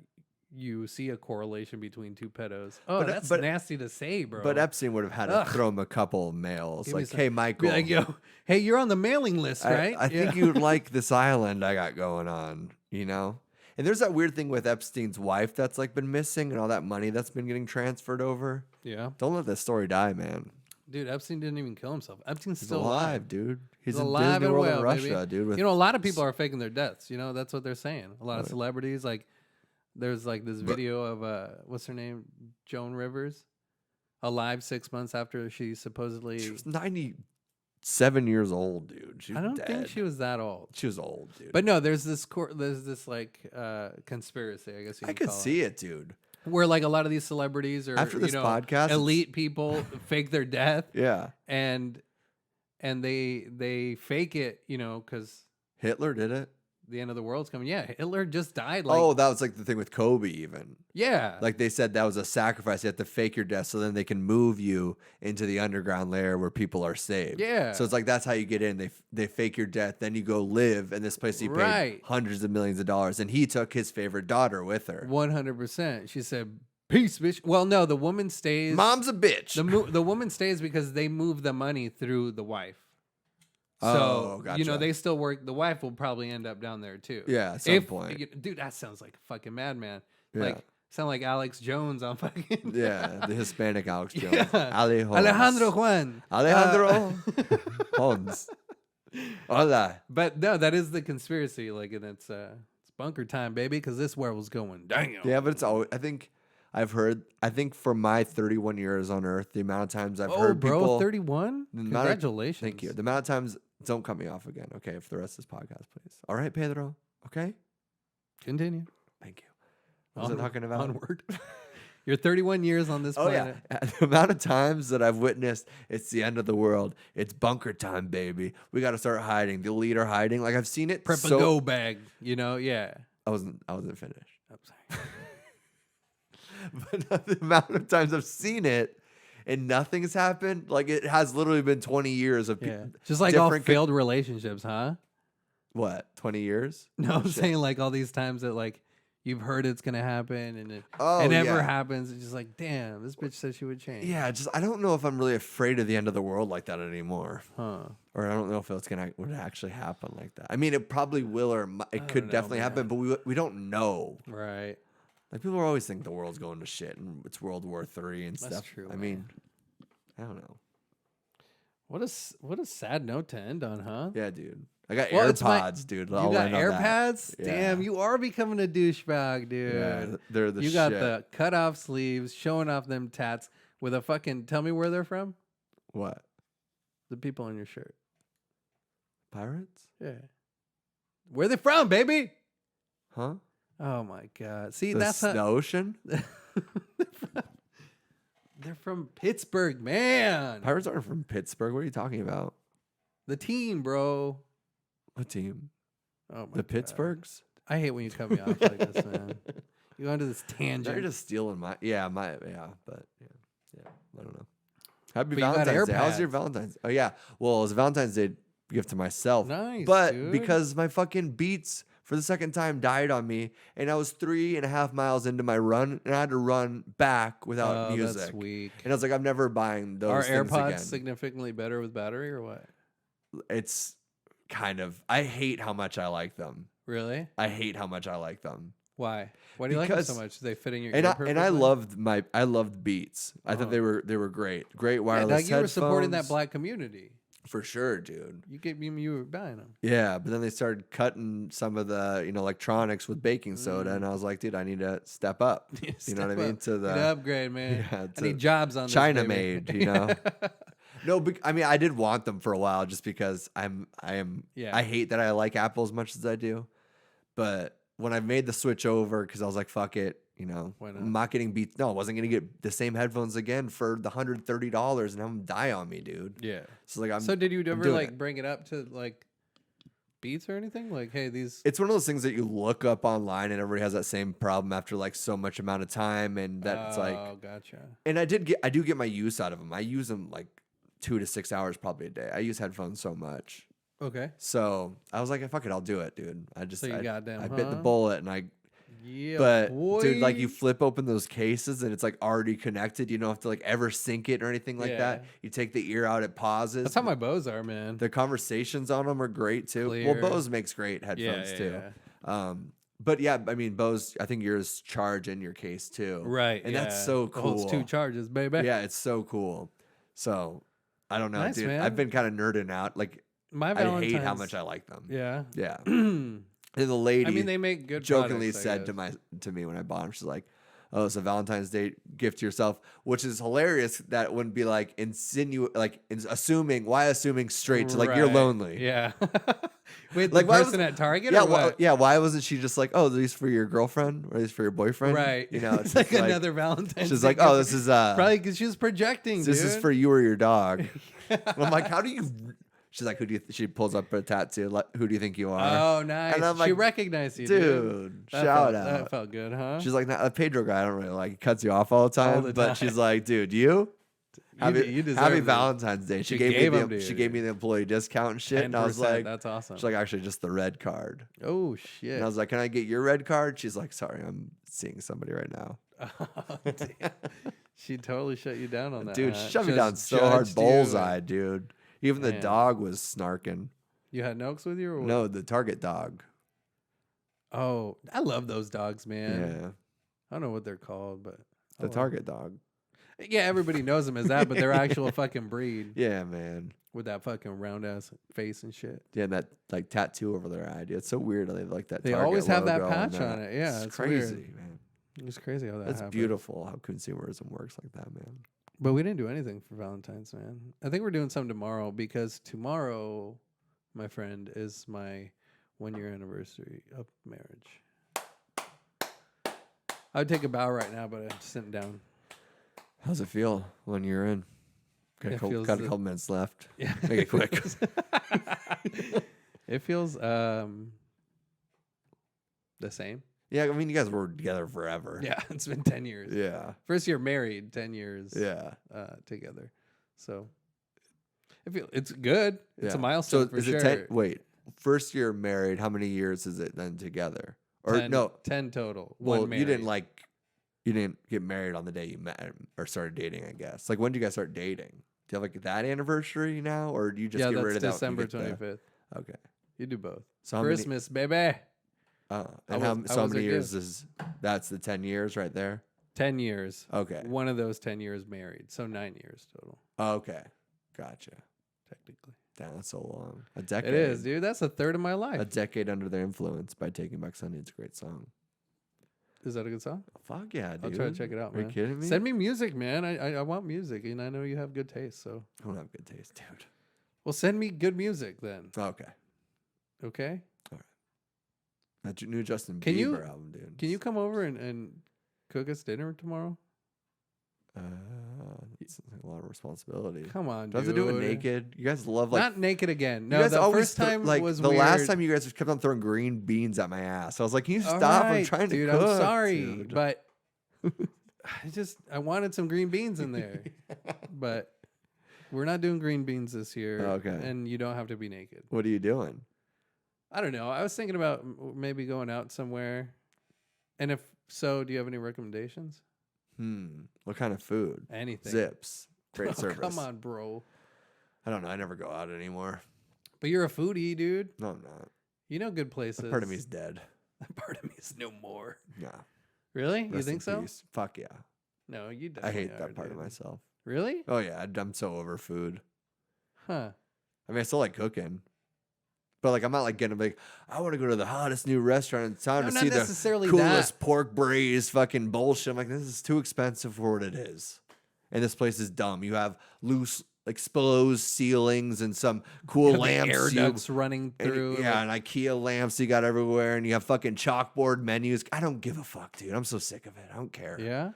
you see a correlation between 2 pedos. Oh, that's nasty to say, bro. But Epstein would have had to Ugh. throw him a couple mails. Give me Like, some- hey, Be Michael. like, yo, hey, you're on the mailing list, right? I think you'd like this island I got going on, And there's that weird thing with Epstein's wife that's like been missing and all that money that's been getting transferred over. Yeah. Don't let this story die, man. Dude, Epstein didn't even kill himself. Epstein's He's still alive, dude. He's in alive Disney and World well, in Russia, baby. dude. With A lot of people are faking their deaths. That's what they're saying. A lot of Right. celebrities, like there's like this video of what's her name, Joan Rivers, alive 6 months after she supposedly. She was 97 years old, dude. She was I don't dead. think she was that old. She was old, dude. But no, there's this like conspiracy, I guess you I can could call see it, dude. it, where like a lot of these celebrities or After this podcast, elite people fake their death. Yeah. And they fake it, because Hitler did it. the end of the world's coming. Yeah, Hitler just died. That was like the thing with Kobe, even. Yeah. Like they said that was a sacrifice. You have to fake your death so then they can move you into the underground layer where people are saved. Yeah. So it's like that's how you get in. They fake your death, then you go live in this place you paid Right. hundreds of millions of dollars. And he took his favorite daughter with her. 100%. She said, Peace, bitch. Well, no, the woman stays. Mom's a bitch. The woman stays because they move the money through the wife. So, Oh, gotcha. they still work. The wife will probably end up down there too. Yeah, at some point. Dude, that sounds like a fucking madman. Yeah. Like, sound like Alex Jones on fucking. Yeah, the Hispanic Alex Jones. Yeah. Alejandro Juan. Hans. Hola. But no, that is the conspiracy. Like, and it's bunker time, baby, because this world's going down. Yeah, but it's always, I think for my 31 years on Earth, the amount of times I've heard people. 31? Congratulations. Thank you. The amount of times, don't cut me off again, okay, for the rest of this podcast, please. All right, Pedro, okay? Continue. Thank you. What was I talking about? Onward. You're 31 years on this planet. Yeah. The amount of times that I've witnessed, it's the end of the world. It's bunker time, baby. We got to start hiding. The elite are hiding. Like, I've seen it. Prep a go bag, yeah. I wasn't finished. I'm sorry. But the amount of times I've seen it and nothing's happened, like it has literally been 20 years of people. Just like all failed relationships, huh? What, 20 years? No, I'm saying like all these times that like you've heard it's gonna happen and it never happens. It's just like, damn, this bitch said she would change. Yeah, I don't know if I'm really afraid of the end of the world like that anymore. Huh. Or I don't know if would actually happen like that. I mean, it probably will, or it could definitely happen, but we don't know. Right. Like, people always think the world's going to shit and it's World War III and stuff. That's true. I mean, I don't know. What a sad note to end on, huh? Yeah, dude. I got AirPods, dude. You got AirPods? Yeah. Damn, you are becoming a douchebag, dude. Yeah, they're the shit. You got the cut off sleeves, showing off them tats with a fucking. Tell me where they're from. What? The people on your shirt. Pirates? Yeah. Where they from, baby? Huh? Oh my god! See, that's the ocean. They're from Pittsburgh, man. Pirates aren't from Pittsburgh. What are you talking about? The team, bro. What team? Oh my the god. Pittsburghs? I hate when you cut me off like this, man. You go into this tangent. They're just stealing but yeah. I don't know. Happy Valentine's Day. How's your Valentine's? Oh yeah. Well, it was a Valentine's Day gift to myself. Nice, but dude. because my fucking Beats for the second time died on me, and I was 3.5 miles into my run, and I had to run back without music. That's weak. And I was like, I'm never buying those. Are things AirPods again. significantly better with battery or what? It's kind of. I hate how much I like them. Really? I hate how much I like them. Why? Why do you like them so much? Do they fit in your ear perfectly? And I loved Beats. I thought they were great. Great wireless headphones. You were supporting that black community. For sure, dude. You were buying them. Yeah, but then they started cutting some of the electronics with baking soda, and I was like, dude, I need to step up. You know what I mean? To the upgrade, man. Yeah, I need jobs on China this, made. No, I mean, I did want them for a while just because I hate that I like Apple as much as I do, but when I made the switch over, because I was like, fuck it. Why not? I'm not getting Beats. No, I wasn't going to get the same headphones again for the $130 and I'm die on me, dude. Yeah. So did you ever bring it up to Beats or anything? Like, hey, these. It's one of those things that you look up online and everybody has that same problem after so much amount of time. And that's oh, gotcha. And I do get my use out of them. I use them 2 to 6 hours probably a day. I use headphones so much. Okay. So I was like, fuck it, I'll do it, dude. I bit the bullet and dude, you flip open those cases and it's already connected. You don't have to ever sync it or anything like that. You take the ear out, it pauses. That's how my Bose are, man. The conversations on them are great too. Clear. Well, Bose makes great headphones too. Yeah. But yeah, I mean, Bose, I think yours charge in your case too. Right. And that's so cool. Holds 2 charges, baby. Yeah, it's so cool. So I don't know, nice, dude. Man. I've been kind of nerding out. I hate how much I like them. Yeah. Yeah. And the lady, I mean, they make good jokingly products, said to me when I bought them, she's like, "Oh, it's a Valentine's Day gift to yourself," which is hilarious. That wouldn't be assuming. Why assuming straight to you're lonely? Yeah. Wait, the person at Target? Yeah, or what? Why wasn't she just oh, these for your girlfriend or these for your boyfriend? Right. It's like another Valentine's. She's Day like, "Oh, this is probably because she was projecting. This is for you or your dog." And I'm like, "How do you?" She's like, she pulls up a tattoo. Who do you think you are? Oh, nice. And I'm she recognized you, dude. Shout out. That felt good, huh? She's like, a Pedro guy I don't really like. He cuts you off all the time. But she's like, dude, you happy Valentine's Day. She gave me the employee discount and shit. And I was like, that's awesome. She's like, actually, just the red card. Oh, shit. And I was like, can I get your red card? She's like, sorry, I'm seeing somebody right now. Oh, damn. She totally shut you down on that. Dude, huh? she shut me down Just so hard, judged you bullseye, and- dude. Even the Man. dog was snarking. You had Noakes with you, or what? No, the target dog. Oh, I love those dogs, man. Yeah, I don't know what they're called, but I the love target dog. them. Yeah, everybody knows them as that, but they're actual fucking breed Yeah, man. with that fucking round ass face and shit. Yeah, and that like tattoo over their eye. Dude. It's so weird. They have, like that. They Target always have that logo and patch on it. Yeah, it's crazy, weird. man. It's crazy how that That's happens. beautiful how consumerism works like that, man. But we didn't do anything for Valentine's, man. I think we're doing something tomorrow because tomorrow, my friend, is my 1-year anniversary of marriage. I would take a bow right now, but I'm sitting down. How's it feel when you're in? Got It feels a couple minutes left. Yeah. Make it quick. It feels the same. Yeah, I mean, you guys were together forever. Yeah, it's been 10 years. Yeah. First year married, 10 years Yeah. together. So it's good. It's a Yeah. So milestone for is sure. it wait, first year married, how many years is it then together? Or 10, no, 10 total. well, One you didn't married. you didn't get married on the day you met him or started dating, I guess. Like when did you guys start dating? Do you have like that anniversary now, or do you just Yeah, get that's rid of that? when you December get the- 25th. Okay. You do both. So how many, Christmas, baby. and I how, was- so how I was many a years is that's the 10 years right there? 10 years. Okay. One of those 10 years married. So 9 years total, Okay. Gotcha. technically. Damn, that's so long. A decade. It is, dude. That's a third of my life. A decade under their influence by Taking Back Sunday. It's a great song. Is that a good song? Fuck yeah, dude. I'll try to check it out, Are man. you kidding me? Send me music, man. I want music, and I know you have good taste. So, I don't have good taste, dude. well, send me good music then. Okay. Okay. That new Justin Can Bieber you- album, dude. Can you come over and cook us dinner tomorrow? It's a lot of responsibility. Come on, Do I dude. have to do it naked? You guys love like Not naked again. you No, guys the always first time like was the weird. last time you guys kept on throwing green beans at my ass. I was like, can you All stop? I'm right, trying to dude, cook. I'm sorry, dude. but I wanted some green beans in there. But we're not doing green beans this year. Okay. And you don't have to be naked. What are you doing? I don't know. I was thinking about maybe going out somewhere. And if so, do you have any recommendations? What kind of food? Anything. Zips. Great Oh, service. come on, bro. I don't know. I never go out anymore. But you're a foodie, dude. No, I'm not. You know good places. That part of me is dead. That part of me is no more. Nah. Really? You Rest think in so? peace. Fuck yeah. No, you I definitely hate that part of dude. myself. Really? Oh yeah, I'm so over food. Huh. I mean, I still like cooking, but like I'm not like getting like I want to go to the hottest new restaurant in town No, to not see the necessarily coolest that. pork braised fucking bullshit. I'm like, this is too expensive for what it is, and this place is dumb. You have loose exposed ceilings and some cool The lamps, air you- ducts running and- through. yeah, and IKEA lamps you got everywhere, and you have fucking chalkboard menus. I don't give a fuck, dude. I'm so sick of it. I don't care. Yeah.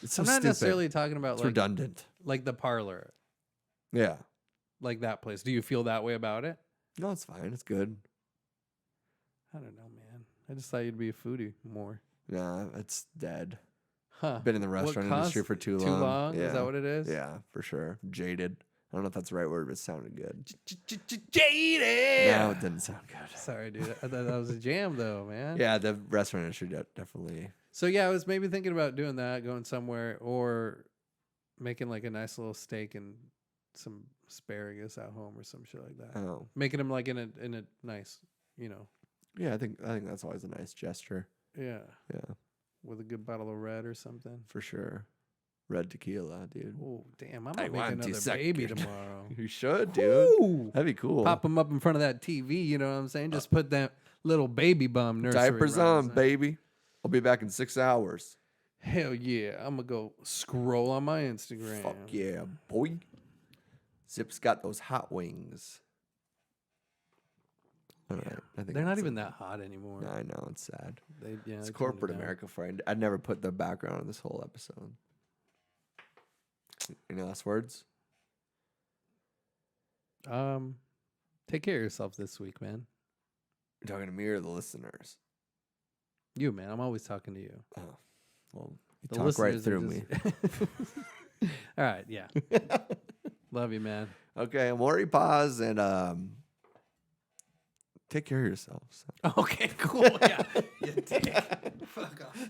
It's so I'm not stupid. necessarily talking about It's like redundant. the parlor, Yeah. like that place. Do you feel that way about it? No, it's fine. It's good. I don't know, man. I just thought you'd be a foodie more. Nah, it's dead. Huh. Been in the What restaurant industry caused- for too long. Too long? Yeah. Is that what it is? Yeah, for sure. Jaded. I don't know if that's the right word, but it sounded good. Jaded. No, it didn't sound good. Sorry, dude. I thought that was a jam, though, man. Yeah, the restaurant industry definitely. So yeah, I was maybe thinking about doing that, going somewhere, or making like a nice little steak and some asparagus at home or some shit like that. Oh, Making them like in a nice, you know. yeah. I think that's always a nice gesture. Yeah. Yeah, With a good bottle of red or something. for sure. Red tequila, dude. Oh, damn. I I might make want to another suck baby it. tomorrow. You should, dude. Ooh. That'd be cool. Pop them up in front of that TV, you know what I'm saying? Just put that little baby bum nursery Diapers rhymes on, in. baby. I'll be back in 6 hours. Hell yeah. I'm going to go scroll on my Instagram. Fuck yeah, boy. Zip's got those hot wings. All right, I think They're not that's even it. that hot anymore. I know, it's sad. Yeah, It's they corporate toned it down. America for you. I'd never put the background on this whole episode. Any last words? Take care of yourself this week, man. You're talking to me or the listeners? You, man. I'm always talking to you. Oh, well, you The talk right listeners are through me. just- All right, yeah. Love you, man. Okay, Amor y Paz, and take care of yourselves. Okay, cool. Yeah. You dick. Fuck off.